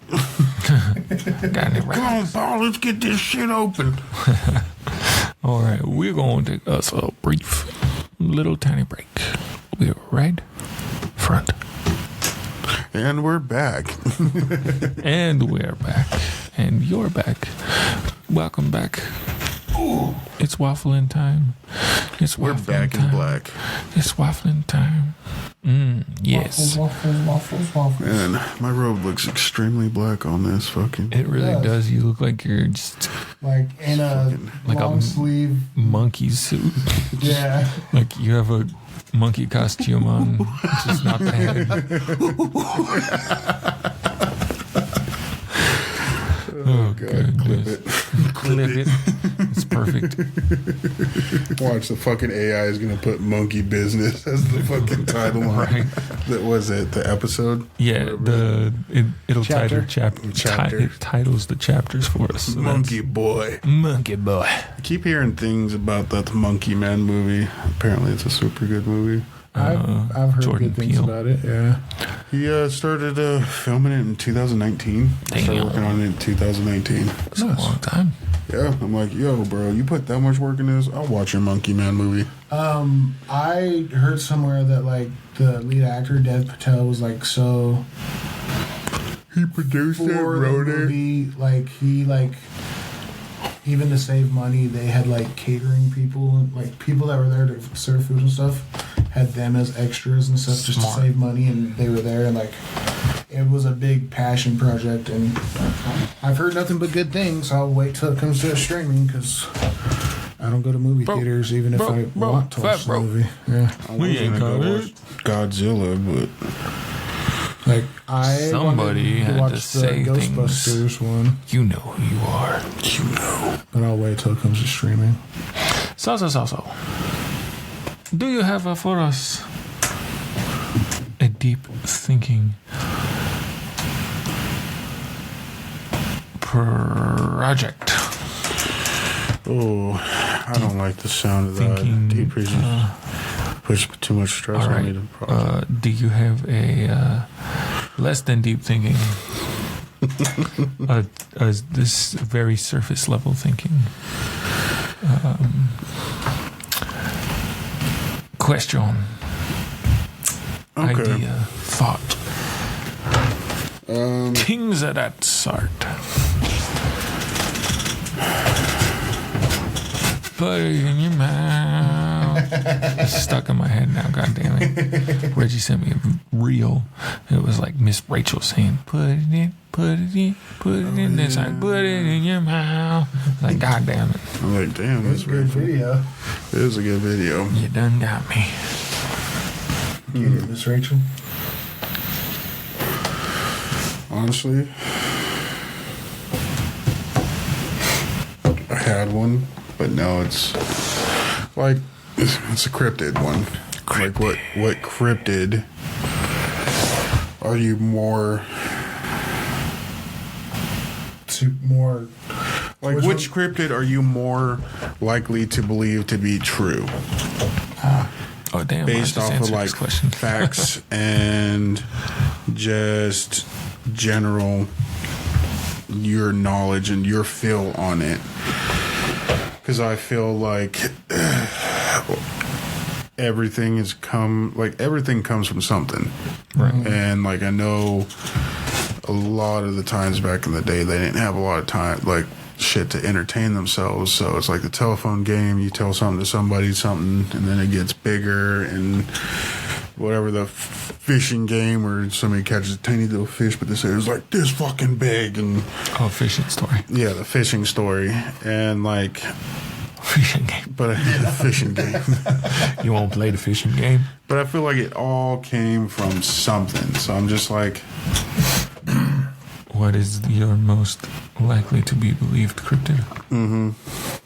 Come on, Paul, let's get this shit open. All right, we're going to take us a brief, little tiny break. We're right front. And we're back. And we're back. And you're back. Welcome back. Ooh. It's waffling time. We're back in black. It's waffling time. Yes. Waffles. Man, my robe looks extremely black on this fucking. It really does. You look like you're just like in a long sleeve monkey suit. Yeah. Like you have a monkey costume on, just not the head. Oh, God. Clip it. Clip it. It's perfect. Watch, the fucking AI is going to put monkey business as the fucking title on. Right. That was it, the episode? Yeah, it'll title it titles the chapters for us. So Monkey Boy. Monkey Boy. I keep hearing things about that Monkey Man movie. Apparently it's a super good movie. I've heard Jordan good things Peele. about it, yeah. He started filming it in 2019. Started working on it in 2019. That's a long time. Yeah, I'm like, yo, bro, you put that much work in this? I'll watch your Monkey Man movie. I heard somewhere that, like, the lead actor, Dev Patel, was, like, so... He produced it, wrote it. Movie, like, he, like... Even to save money, they had, like, catering people, like, people that were there to serve food and stuff, had them as extras and stuff just to save money, and they were there, and, like, it was a big passion project, and I've heard nothing but good things. I'll wait till it comes to streaming, because I don't go to movie theaters, even if I want to watch the movie. Yeah. I was going to go watch Godzilla, but... Like, Somebody wanted to had watch to the say Ghostbusters things. one. You know who you are. You know. But I'll wait till it comes to streaming. So. Do you have for us a deep thinking project? Oh, I don't like the sound of that. Deep puts too much stress on me to process. Do you have a less than deep thinking? This very surface level thinking question, idea, thought, things of that sort. Put it in your mouth. It's stuck in my head now, god damn it. Reggie sent me a reel. It was like Miss Rachel saying, put it in this side, put it in your mouth. Like, god damn it. I'm like, damn, It's a good video. It is a good video. You done got me. Get it, Miss Rachel? Honestly, I had one, but now it's like it's a cryptid one. Like what cryptid are you more like? Which cryptid are you more likely to believe to be true? Oh damn! Based off of like facts and just general your knowledge and your feel on it. Because I feel like everything comes from something, right? And like I know a lot of the times back in the day they didn't have a lot of time, like shit to entertain themselves. So it's like the telephone game. You tell something to somebody, and then it gets bigger. And whatever the fishing game where somebody catches a tiny little fish, but they say it's like this fucking big. And fishing story. Yeah, the fishing story. And like Fishing game. But the fishing game. You won't play the fishing game? But I feel like it all came from something. So I'm just like, what is your most likely to be believed cryptid?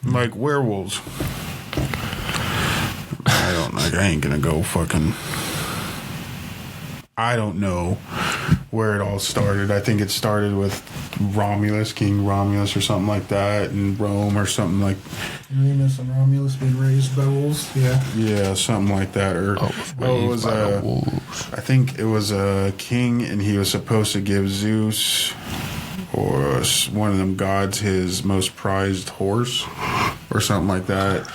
like werewolves. I ain't gonna go fucking. I don't know where it all started. I think it started with Romulus, King Romulus, or something like that, in Rome, or something like. Remus and Romulus being raised by wolves. Yeah, something like that. Or it was I think it was a king, and he was supposed to give Zeus or one of them gods his most prized horse, or something like that.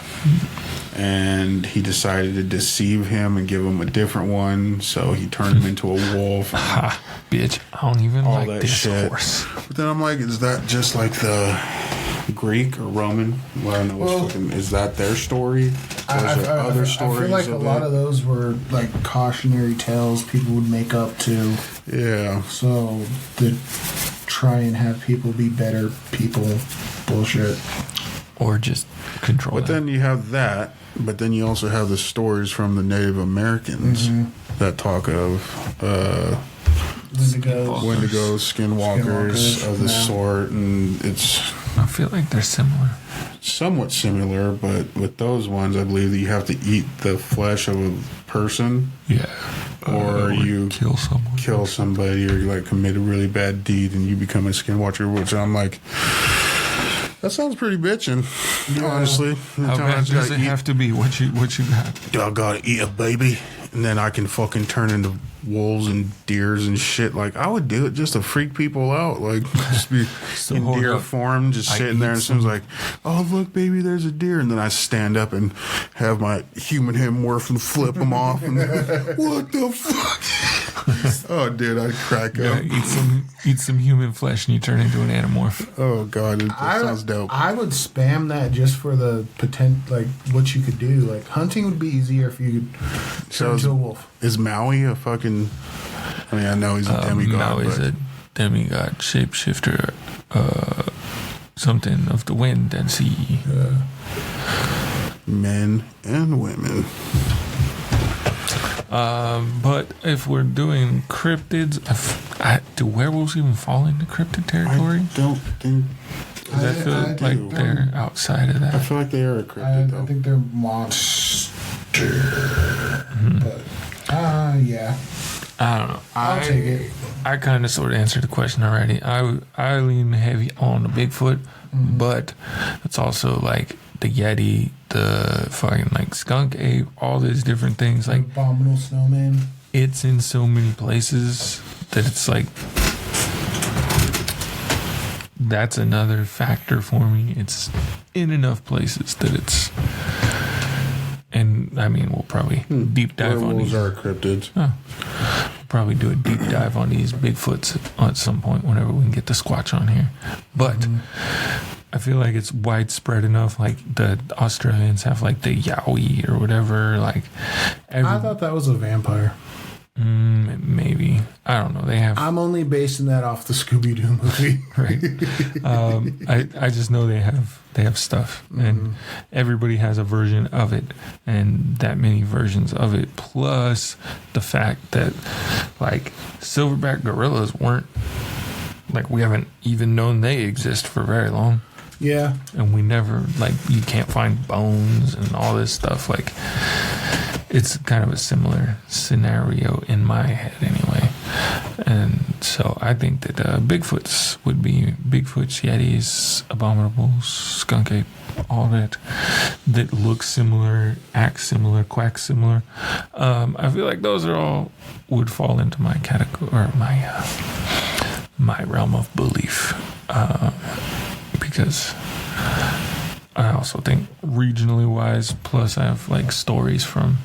And he decided to deceive him and give him a different one, so he turned him into a wolf. Ha, bitch, I don't even all like that this shit. horse. But then I'm like, is that just like the Greek or Roman? Well, I don't know what's is that their story? Or is there other stories? I feel like a lot of those were like cautionary tales people would make up to. Yeah. So to try and have people be better people, bullshit. Or just control. But then you have that. But then you also have the stories from the Native Americans that talk of Wendigos, skinwalkers of the sort, and it's. I feel like they're similar. Somewhat similar, but with those ones, I believe that you have to eat the flesh of a person. Yeah. Or you kill someone. Kill somebody, or you like commit a really bad deed, and you become a skinwalker. Which I'm like. That sounds pretty bitchin', honestly. How bad does it have to be? What you got? I gotta eat a baby, and then I can fucking turn into wolves and deers and shit. Like, I would do it just to freak people out. Like, just be in deer form, just sitting there, and it seems like, oh, look, baby, there's a deer. And then I stand up and have my human morph and flip them off. And what the fuck? Oh, dude, I'd crack up. Eat some human flesh and you turn into an anamorph. Oh, God, that sounds dope. I would spam that just for the potential, like, what you could do. Like, hunting would be easier if you could turn into a wolf. Is Maui a fucking... I mean, I know he's a demigod. Maui's a demigod, shapeshifter, something of the wind and sea. Men and women. But if we're doing cryptids, do werewolves even fall into cryptid territory? I don't think... I feel like they're outside of that. I feel like they are a cryptid, though. I think they're monster. But, yeah. I don't know. I'll take it. I kind of sort of answered the question already. I lean heavy on the Bigfoot, but it's also like the Yeti, the fucking like skunk ape, all these different things. Like abominable snowman. It's in so many places that it's like that's another factor for me. It's in enough places that it's. And I mean, we'll probably deep dive on these. Werewolves are cryptids. We'll probably do a deep dive on these Bigfoots at some point whenever we can get the Squatch on here. But I feel like it's widespread enough. Like the Australians have like the Yowie or whatever. Like I thought that was a vampire. Maybe. I don't know. They have. I'm only basing that off the Scooby-Doo movie. Right. I just know they have stuff, and everybody has a version of it, and that many versions of it, plus the fact that like silverback gorillas weren't like, we haven't even known they exist for very long. Yeah. And we never, like, you can't find bones and all this stuff. Like, it's kind of a similar scenario in my head anyway. And so I think that Bigfoots would be Bigfoots, Yetis, Abominables, Skunk Ape, all that look similar, act similar, quack similar. I feel like those are all would fall into my category, or my realm of belief. Because I also think regionally wise, plus I have like stories from,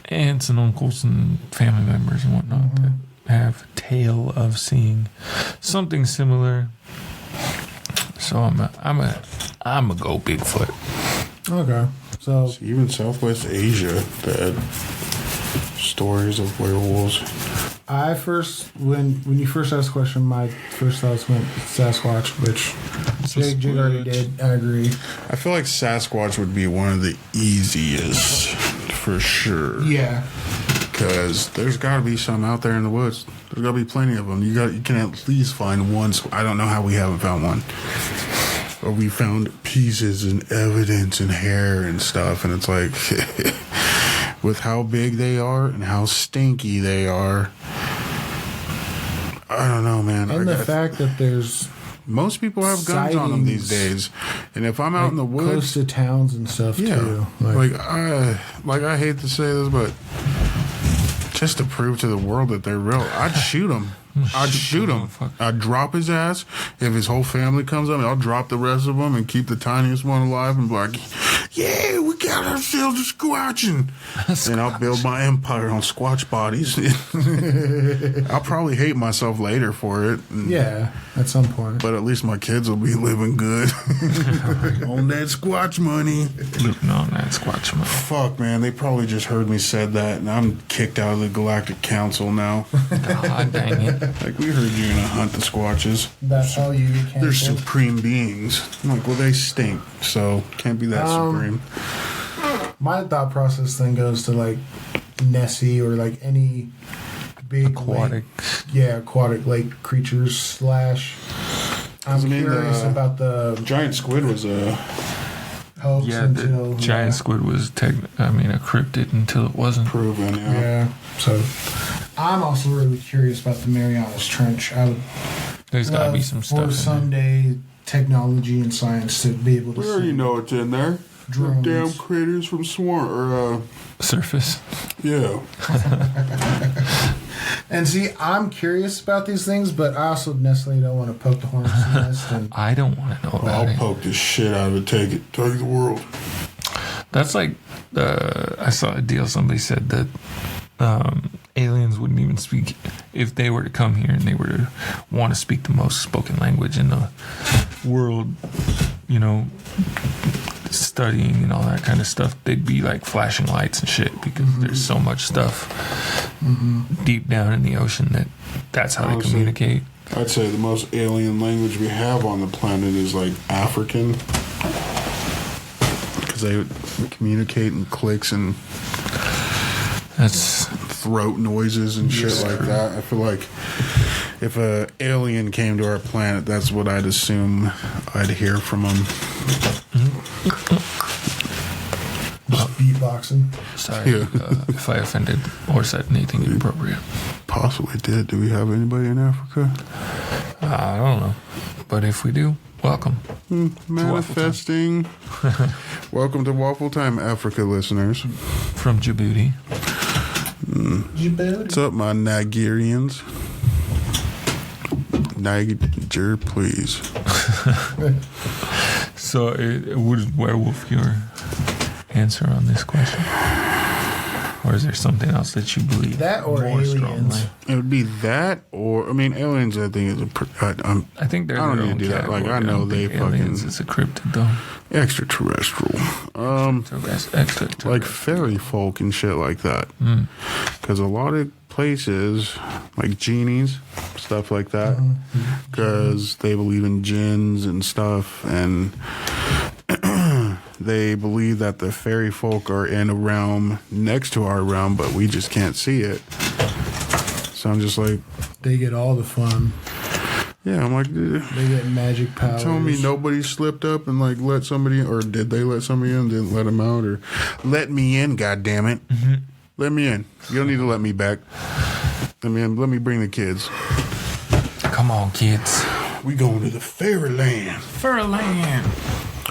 aunts and uncles and family members and whatnot that have tale of seeing something similar. So I'm a go Bigfoot. Okay. So even Southwest Asia had stories of werewolves. When you first asked the question, my first thoughts went Sasquatch, which Jake already did. I agree. I feel like Sasquatch would be one of the easiest for sure. Yeah. Because there's got to be some out there in the woods. There's got to be plenty of them. You can at least find one. I don't know how we haven't found one. Or we found pieces and evidence and hair and stuff. And it's like, with how big they are and how stinky they are, I don't know, man. And the fact that there's... Most people have guns on them these days. And if I'm out in the woods... Close to towns and stuff, too. I hate to say this, but... just to prove to the world that they're real, I'd shoot him. I'd shoot him. I'd drop his ass. If his whole family comes up, I'll drop the rest of them and keep the tiniest one alive and be like, yeah, we got ourselves a squatching. And I'll build my empire on squatch bodies. I'll probably hate myself later for it. Yeah, at some point. But at least my kids will be living good. On that squatch money. Living on that squatch money. Fuck, man. They probably just heard me said that, and I'm kicked out of the Galactic Council now. God dang it. Like, we heard you're gonna hunt the squatches. That's how you get canceled. They're supreme beings. I'm like, well, they stink, so can't be that supreme. My thought process then goes to like Nessie or like any big aquatic, aquatic lake creatures / I'm curious about the giant squid was a hoax until the giant squid was a cryptid until it wasn't proven. Yeah. So I'm also really curious about the Marianas Trench. There's got to be some stuff for someday technology and science to be able to. We already know it's in there. Drones. Damn craters from surface. Yeah. And see, I'm curious about these things, but I also necessarily don't want to poke the hornet's nest. And I don't want to know about it. I'll poke the shit out of it. Take it. Take the world. That's like I saw a deal. Somebody said that aliens wouldn't even speak if they were to come here and they were to want to speak the most spoken language in the world. Studying and all that kind of stuff, they'd be like flashing lights and shit because there's so much stuff deep down in the ocean that's how they communicate. I'd say the most alien language we have on the planet is like African, because they communicate in clicks and that's throat noises and shit like that. I feel like if a alien came to our planet, that's what I'd assume I'd hear from them. just beatboxing. Sorry if I offended or said anything inappropriate. Possibly did. Do we have anybody in Africa? I don't know. But if we do, welcome. Manifesting. Welcome to Waffle Time, Africa listeners. From Djibouti. Djibouti. What's up, my Nigerians? Niger, please. So, would werewolf your answer on this question? Or is there something else that you believe? That or aliens? Strongly? It would be that, or aliens. I think is I think they're. I don't their need own to do that. Like category. I know they aliens fucking is a cryptid though. Extraterrestrial. Extraterrestrial. Like fairy folk and shit like that. Because a lot of places, like genies, stuff like that, because they believe in jinns and stuff, and they believe that the fairy folk are in a realm next to our realm, but we just can't see it. So I'm just like, they get all the fun. Yeah, I'm like, they get magic powers. Telling me nobody slipped up and like let somebody, or did they let somebody in? Didn't let them out, or let me in? God damn it! Let me in. You don't need to let me back. Let me in. Let me bring the kids. Come on, kids. We going to the fairyland. Fairyland.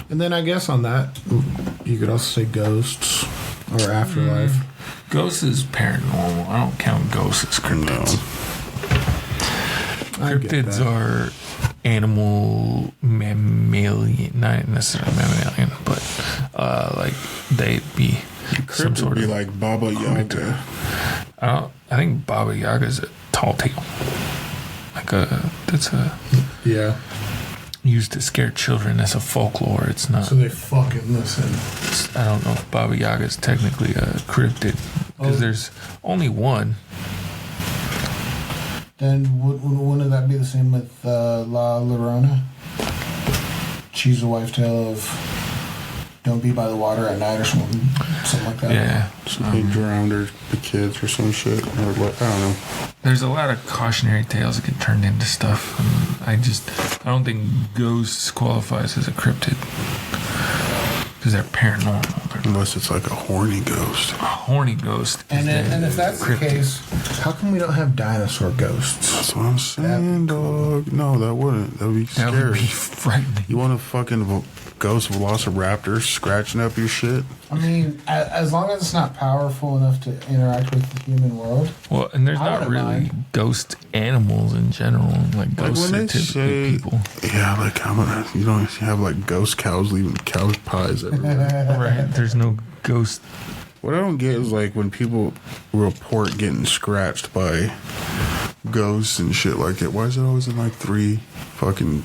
And then I guess on that, you could also say ghosts or afterlife. Ghosts is paranormal. I don't count ghosts as cryptids. No. Cryptids are animal mammalian, not necessarily mammalian, but like they'd be some sort of like Baba Yaga. I think Baba Yaga is a tall tale. That's used to scare children as a folklore. It's not. So they fucking listen. I don't know if Baba Yaga is technically a cryptid because there's only one. Then wouldn't that be the same with La Llorona? choose a wife tale of don't be by the water at night or something like that. Yeah. So they drowned the kids or some shit. Or what? I don't know. There's a lot of cautionary tales that get turned into stuff. And I don't think ghosts qualifies as a cryptid. Because they're paranormal. Unless it's like a horny ghost. A horny ghost. And if that's the case, how come we don't have dinosaur ghosts? That's what I'm saying, dog. No, that wouldn't. That would be scary. That would be frightening. You want a fucking ghost velociraptor scratching up your shit? I mean, as long as it's not powerful enough to interact with the human world. Well, and there's I not wouldn't really mind. ghost animals in general. Like ghosts when are they typically say, people. Yeah, like you don't have like ghost cows leaving cow pies everywhere. Right. There's no ghost. What I don't get is like when people report getting scratched by ghosts and shit like that. Why is it always in like 3 fucking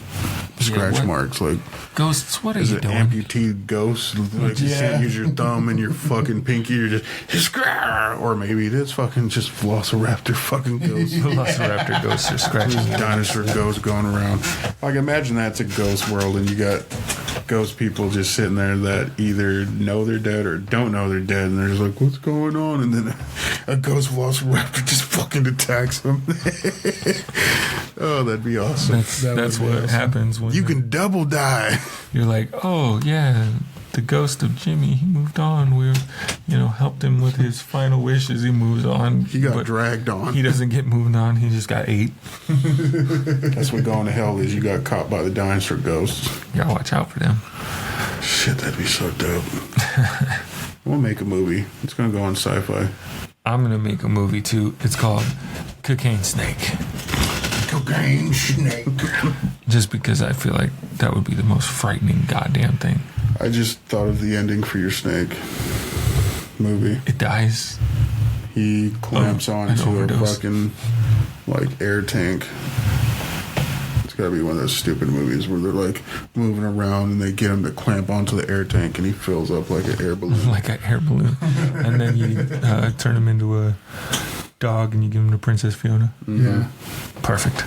scratch marks? Like, Ghosts, what are is you it doing? amputee ghosts? Like you can't use your thumb and your fucking pinky. You're just or maybe it is fucking just velociraptor fucking ghosts. Velociraptor ghosts are scratching. There's dinosaur ghosts going around. Like imagine that's a ghost world and you got ghost people just sitting there that either know they're dead or don't know they're dead, and they're just like, what's going on? And then a ghost velociraptor just fucking attacks them. Oh, that'd be awesome. That's what awesome. happens when You can double die. you're like, oh yeah, the ghost of Jimmy, he moved on. We, helped him with his final wishes. He moves on. He got but dragged on. He doesn't get moved on. He just got ate. That's what going to hell is. You got caught by the dinosaur ghosts. You gotta watch out for them. Shit, that'd be so dope. We'll make a movie. It's gonna go on Sci-Fi. I'm gonna make a movie too. It's called Cocaine Snake. Cocaine snake. Just because I feel like that would be the most frightening goddamn thing. I just thought of the ending for your snake movie. It dies. He clamps an onto a overdose. fucking like air tank. It's gotta be one of those stupid movies where they're like moving around and they get him to clamp onto the air tank and he fills up like an air balloon. Like an air balloon. And then you turn him into a dog and you give him to Princess Fiona. Mm-hmm. Yeah. Perfect.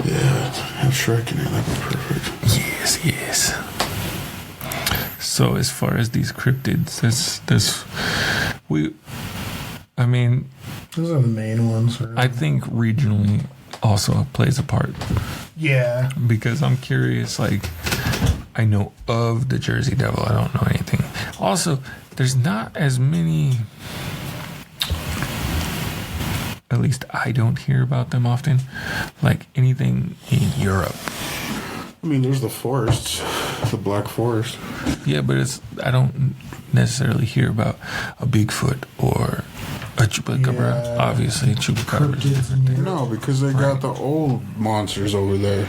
Yeah, have Shrek in it. That'd be perfect. Yes. So as far as these cryptids, Those are the main ones. Really. I think regionally also plays a part. Yeah. Because I'm curious, like, I know of the Jersey Devil. I don't know anything. Also, there's not as many, at least I don't hear about them often, like anything in Europe. I mean, there's the forests, the Black Forest. Yeah, but I don't necessarily hear about a Bigfoot or a chupacabra. Yeah. Obviously, chupacabra. Cryptids in Europe. No, because they got the old monsters over there.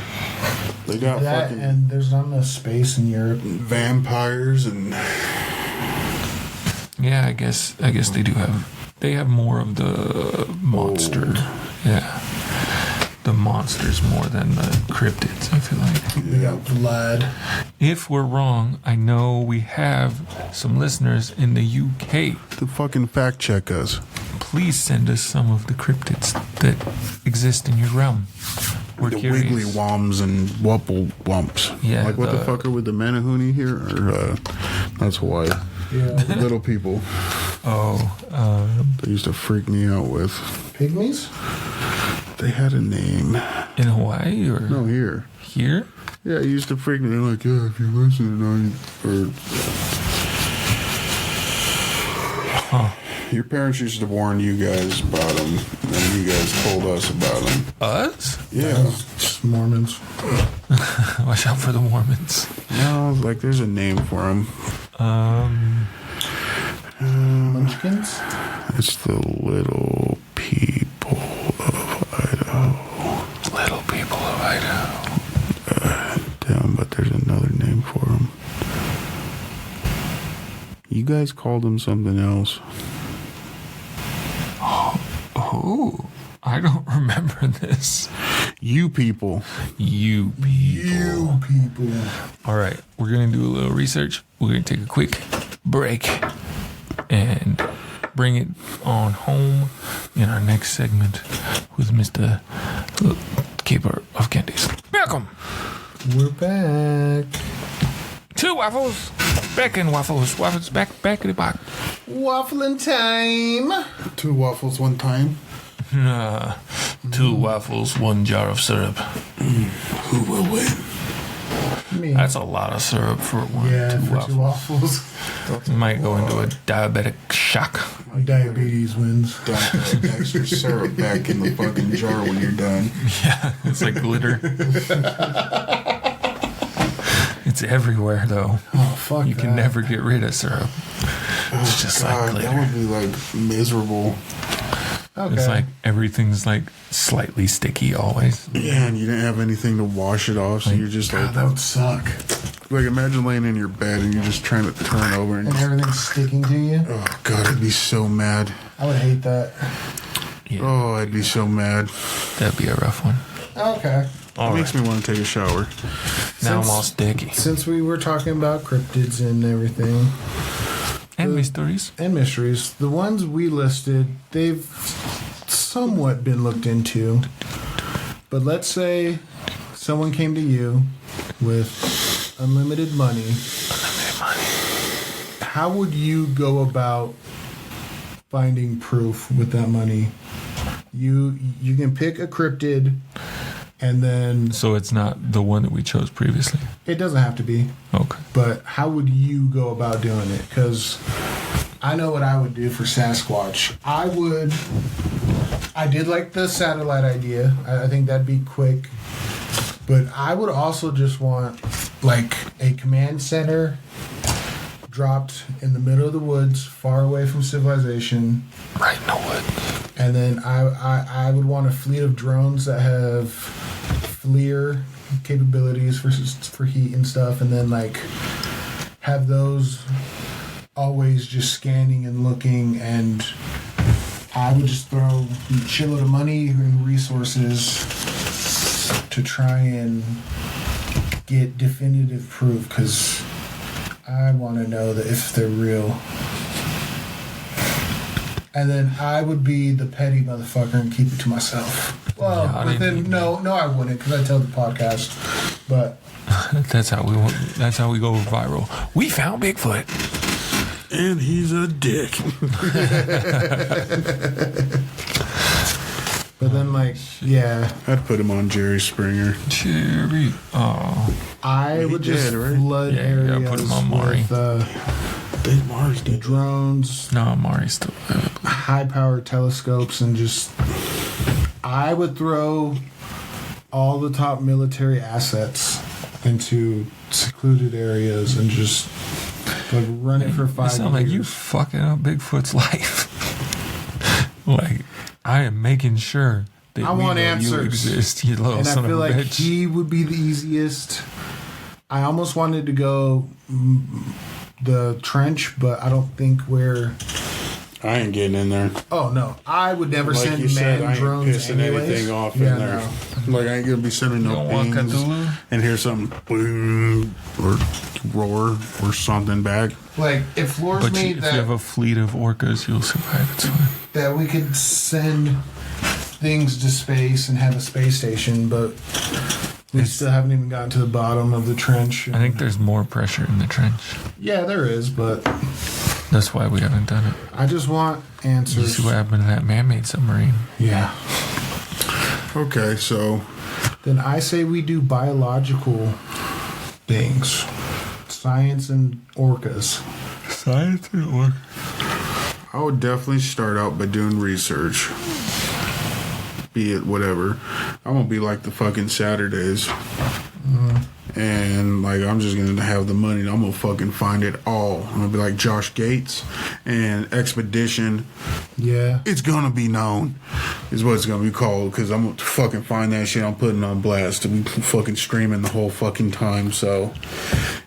They got That fucking and there's not enough space in Europe. vampires and Yeah, I guess they do have. They have more of the monster. Old. Yeah, the monsters more than the cryptids. I feel like. We got blood. If we're wrong, I know we have some listeners in the UK. to fucking fact check us. Please send us some of the cryptids that exist in your realm. We're The curious. wiggly woms and wupple wumps. Yeah, Like what the fuck are with the Manahuni here? Or that's Hawaii. Yeah. The little people. Oh, They used to freak me out with. Pygmies? They had a name. in Hawaii or No, here. here? Yeah, it used to freak me. They're like, yeah, if you're listening, your parents used to warn you guys about them, and then you guys told us about them. Us? Yeah. Just Mormons. Watch out for the Mormons. No, like there's a name for them. Munchkins? It's the little people of Idaho. Little people of Idaho. Damn, but there's another name for them. You guys called them something else. Oh, I don't remember this. You people. You people. You people. All right, we're going to do a little research. We're going to take a quick break and bring it on home in our next segment with Mr. Keeper of Candies. Welcome. We're back. 2 waffles. Back in waffles. Waffles back in the box. Waffling time. 2 waffles, 1 time. 2 waffles, 1 jar of syrup. Who will win? Me. That's a lot of syrup for 2 waffles. You might go into a diabetic shock. Diabetes wins. Dump extra syrup back in the fucking jar when you're done. Yeah, it's like glitter. It's everywhere, though. Oh, fuck You can never get rid of syrup. It's just like glitter. That would be like miserable. Okay. It's like everything's like slightly sticky always. Yeah, and you didn't have anything to wash it off, so you're just like, that would suck. like imagine laying in your bed and you're just trying to turn over and And everything's sticking to you. oh god, I'd be so mad. I would hate that. Yeah, Oh, I'd be so mad. that'd be a rough one. Okay. All It makes right. me want to take a shower. Now I'm all sticky. Since we were talking about cryptids and everything, And mysteries. and mysteries, the ones we listed, they've somewhat been looked into. But let's say someone came to you with unlimited money. How would you go about finding proof with that money? You can pick a cryptid, and then So it's not the one that we chose previously. it doesn't have to be. Okay. But how would you go about doing it? Because I know what I would do for Sasquatch. I did like the satellite idea. I think that'd be quick. But I would also just want like a command center dropped in the middle of the woods, far away from civilization. Right in the wood. And then I would want a fleet of drones that have FLIR capabilities for heat and stuff, and then like have those always just scanning and looking, and I would just throw a shitload of money and resources to try and get definitive proof, because I want to know that if they're real. And then I would be the petty motherfucker and keep it to myself. Well, Yeah, I but didn't then no, I wouldn't, because I tell the podcast. But That's how we go viral. We found Bigfoot. And he's a dick. but then like yeah, I'd put him on Jerry Springer. Cherry. Oh. I He would just did, right? flood Yeah, you gotta areas put 'em on Maury. with Big Mars did. drones, No, Mari's still high-powered telescopes, and just I would throw all the top military assets into secluded areas and just like run it for 5 You years. sound like you fucking up Bigfoot's life. Like, I am making sure that I we want know answers. you exist, you little And I son feel of a like bitch. he would be the easiest. I almost wanted to go the trench, but I don't think we're. I ain't getting in there. Oh no, I would never Like send you said, I man ain't drones pissing anyways. anything off Yeah, in there. no. Like I ain't gonna be sending You no don't want pings Cthulhu? and hear something boom or roar or something back. Like if floors But made if you have a fleet of orcas, you'll survive. It's fine. that we could send things to space and have a space station, but we still haven't even gotten to the bottom of the trench. I think there's more pressure in the trench. Yeah, there is, but That's why we haven't done it. I just want You answers. see what happened to that man-made submarine? Yeah. Okay, so Then I say we do biological things. Science and orcas. Science and orca. I would definitely start out by doing research. Be it whatever. I'm gonna be like the fucking Saturdays. And like I'm just gonna have the money and I'm gonna fucking find it all. I'm gonna be like Josh Gates and Expedition. Yeah. It's gonna be known is what it's gonna be called, because I'm gonna fucking find that shit. I'm putting it on blast to be fucking streaming the whole fucking time. So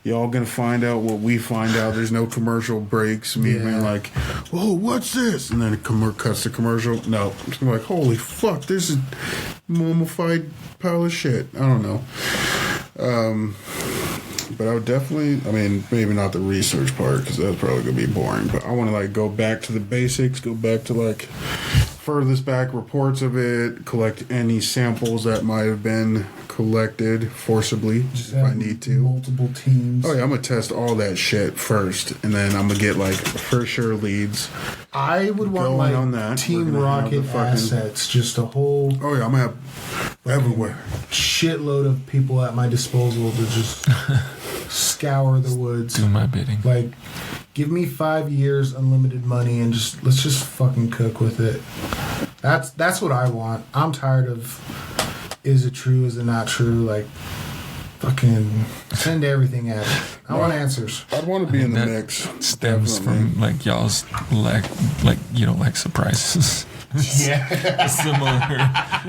y'all gonna find out what we find out. There's no commercial breaks. Me being like, whoa, what's this? And then it cuts to commercial. No, I'm like, holy fuck, this is mummified pile of shit. I don't know. But I would definitely, I mean, maybe not the research part, because that's probably going to be boring, but I want to, like, go back to the basics, go back to, like, furthest back reports of it, collect any samples that might have been collected forcibly Just if I need to. Multiple teams. Oh yeah, I'm gonna test all that shit first, and then I'm gonna get like for sure leads. I would want Going like on that, Team we're gonna have Rocket the fucking- assets, just a whole Oh yeah, I'm gonna have everywhere. shitload of people at my disposal to just scour the woods. Do my bidding. Like, give me 5 years, unlimited money, and let's just fucking cook with it. That's what I want. I'm tired of is it true, is it not true? Like, fucking send everything at it. I want answers. I'd want to be in the That mix. stems Definitely. from like y'all's lack, like you don't like surprises. Yeah. Similar. I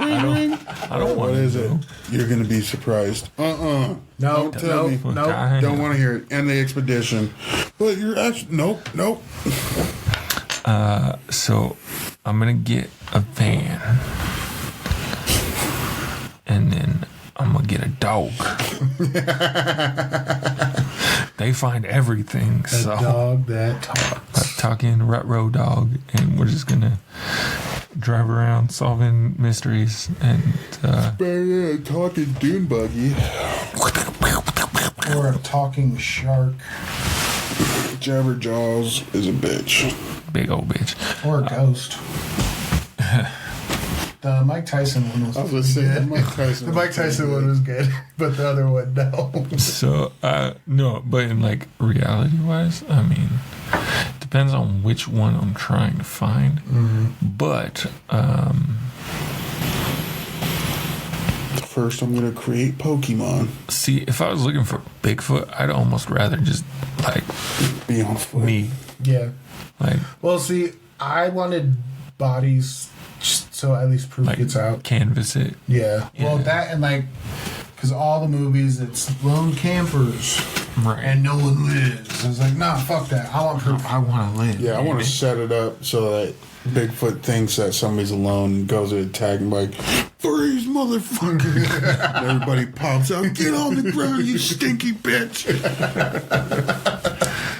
don't want What to is know. it? You're gonna be surprised. No, Don't tell me. no. I Don't know. want to hear it. And the expedition. But you're actually nope. So I'm gonna get a van, and then I'm gonna get a dog. They find everything. A So dog that talks. talking retro dog, and we're just gonna drive around solving mysteries and Talking dune buggy. Or a talking shark. Jabberjaws is a bitch. big old bitch. Or a ghost. The Mike Tyson one was I was pretty saying, good. Mike Tyson. The Mike Tyson one was good, but the other one, no. So no, but in like reality wise, I mean, depends on which one I'm trying to find. But First, I'm gonna create Pokemon. see, if I was looking for Bigfoot, I'd almost rather just like Be on foot. me, Yeah. like Well, see, I wanted bodies just so at least proof like gets out. canvas it. Yeah. Well, Yeah. that and like, because all the movies, it's lone campers Right. and no one lives. I was like, nah, fuck that. I want proof. I want to live. Yeah, I want to set it up so that Bigfoot thinks that somebody's alone and goes to attack him like, freeze, motherfucker. And everybody pops out, get on the ground, you stinky bitch.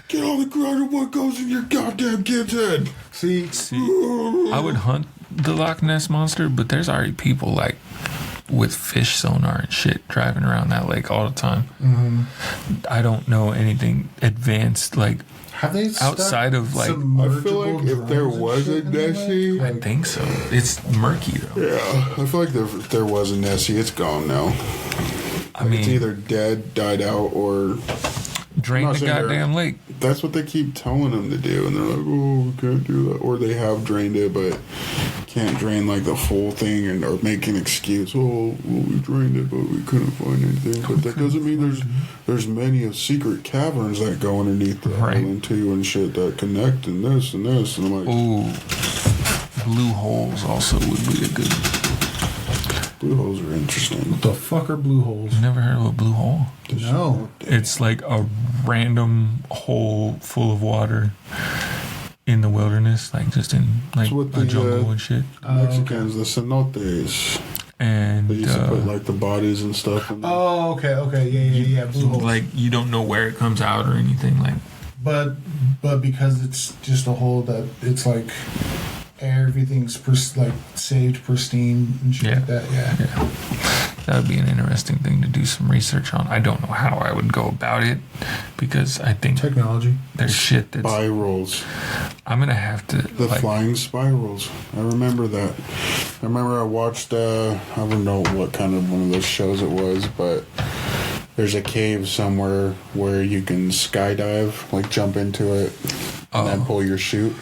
Get on the ground and what goes in your goddamn kid's head? See, I would hunt the Loch Ness Monster, but there's already people like with fish sonar and shit driving around that lake all the time. I don't know anything advanced like have they outside of like. I feel like if there was a Nessie, I think so. It's murky though. yeah, I feel like if there was a Nessie, it's gone now. I mean, It's either dead, died out, or drain I'm the not saying goddamn lake. that's what they keep telling them to do, and they're like, "Oh, we can't do that," or they have drained it, but can't drain like the full thing, and or make an excuse. Oh, well, we drained it, but we couldn't find anything. But that doesn't mean there's many of secret caverns that go underneath the Right. island too, and shit that connect and this and this, and I'm like, Ooh, blue holes also would be a good. blue holes are interesting. what the fuck are blue holes? Never heard of a blue hole? No. It's like a random hole full of water in the wilderness, like just in like It's what a the, jungle and shit. Mexicans, the cenotes, And they used to put like the bodies and stuff in there. Oh, okay, yeah, blue holes. like you don't know where it comes out or anything. Like But because it's just a hole that it's like everything's like saved pristine and shit Yeah. like that. Yeah. that would be an interesting thing to do some research on. I don't know how I would go about it because I think Technology. there's shit that's Spirals. I'm gonna have to The like, flying spirals. I remember that. I remember I watched, I don't know what kind of one of those shows it was, but there's a cave somewhere where you can skydive, like jump into it, and then pull your chute.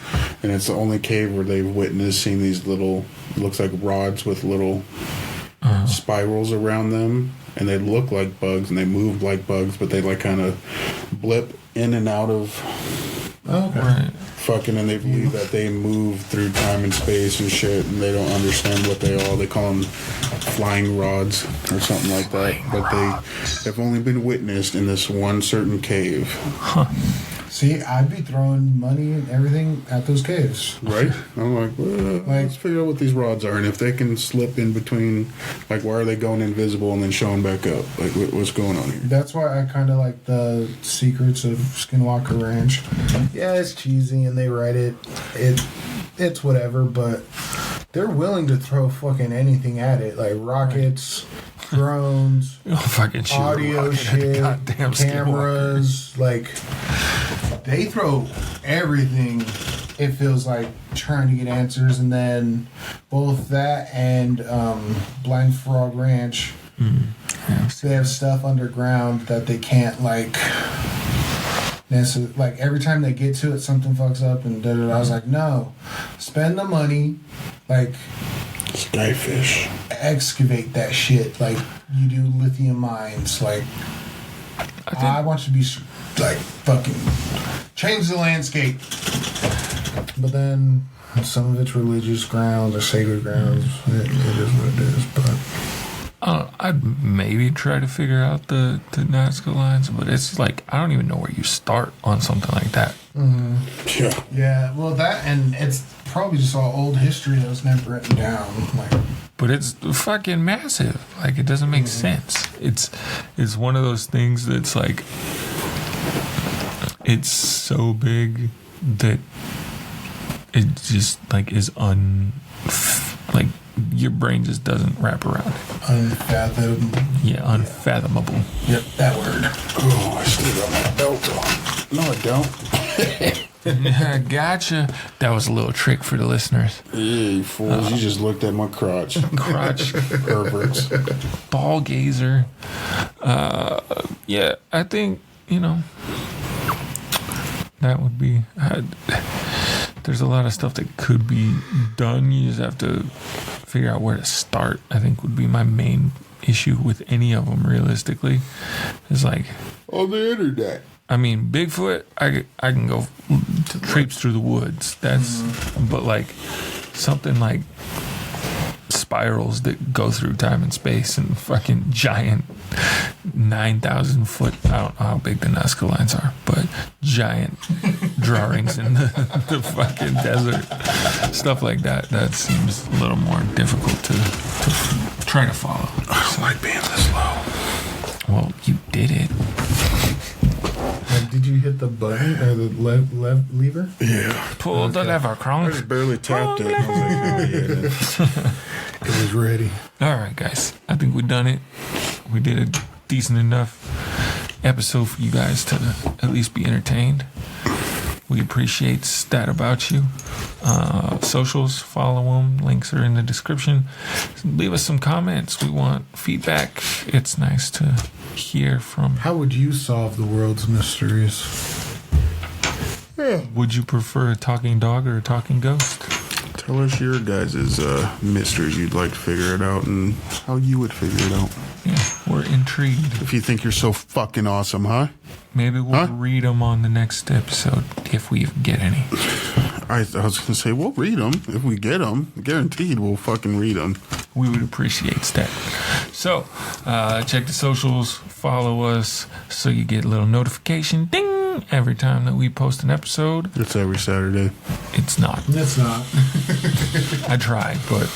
And it's the only cave where they've witnessed seeing these little, looks like rods with little spirals around them. And they look like bugs and they move like bugs, but they like kind of blip in and out of Oh, okay. right. fucking, and they believe that they move through time and space and shit, and they don't understand what they are. They call them flying rods or something like that. But they have only been witnessed in this one certain cave. See, I'd be throwing money and everything at those caves. Right? I'm like, well, let's figure out what these rods are, and if they can slip in between, like, why are they going invisible and then showing back up? Like, what's going on here? That's why I kind of like the Secrets of Skinwalker Ranch. Yeah, it's cheesy and they write it. It's whatever, but they're willing to throw fucking anything at it, like rockets, drones, fucking audio shit, cameras. Like, they throw everything. It feels like trying to get answers, and then both that and Blind Frog Ranch. They have stuff underground that they can't like every time they get to it, something fucks up and da da da. I was like, no, spend the money, like Skyfish, excavate that shit like you do lithium mines. Like, I want you to be like fucking change the landscape. But then some of it's religious grounds or sacred grounds. It is what it is, but. I'd maybe try to figure out the Nazca Lines, but it's like I don't even know where you start on something like that. Mm-hmm. Yeah. Yeah. Well, that and it's probably just all old history that was never written down. Like, but it's fucking massive. Like, it doesn't make sense. It's one of those things that's like it's so big that it just like is like your brain just doesn't wrap around it. Unfathomable. Yeah, unfathomable. Yep, that word. Oh, I still got my belt on. No, I don't. Gotcha. That was a little trick for the listeners. Yeah, you fools. You just looked at my crotch. Crotch. Perverts. Ball gazer. Yeah, I think, that would be... there's a lot of stuff that could be done. You just have to figure out where to start, I think would be my main issue with any of them, realistically. It's like... On the internet. I mean, Bigfoot, I can go traipse through the woods. That's... But, like, something like spirals that go through time and space and fucking giant 9,000 foot, I don't know how big the Nazca Lines are, but giant drawings in the fucking desert, stuff like that seems a little more difficult to try to follow. I don't like being this low. Well, you did it. Did you hit the button or the lever? Yeah. Pull the lever, I Kronk. just barely tapped it. I was like, oh, yeah. It was ready. All right, guys. I think we've done it. We did a decent enough episode for you guys to at least be entertained. We appreciate that about you. Socials, follow them. Links are in the description. Leave us some comments. We want feedback. It's nice to hear from... How would you solve the world's mysteries? Yeah. Would you prefer a talking dog or a talking ghost? Tell us your guys' mysteries you'd like to figure it out and how you would figure it out. Yeah, we're intrigued. If you think you're so fucking awesome, huh? Maybe we'll read them on the next episode if we get any. I was going to say, we'll read them. If we get them, guaranteed we'll fucking read them. We would appreciate that. So, check the socials, follow us so you get a little notification, ding, every time that we post an episode. It's every Saturday. It's not. It's not. I tried, but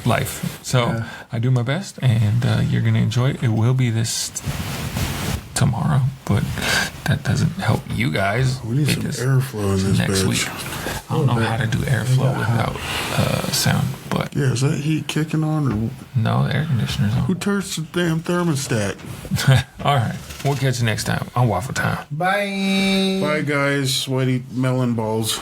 life. So, I do my best, and you're going to enjoy it. It will be this tomorrow, but that doesn't help you guys. We need some airflow in this next bitch. week. I don't know how to do airflow without sound, but... Yeah, is that heat kicking on? Or No, the air conditioner's on. who turns the damn thermostat? All right. We'll catch you next time on Waffle Time. Bye. Bye, guys. Sweaty melon balls.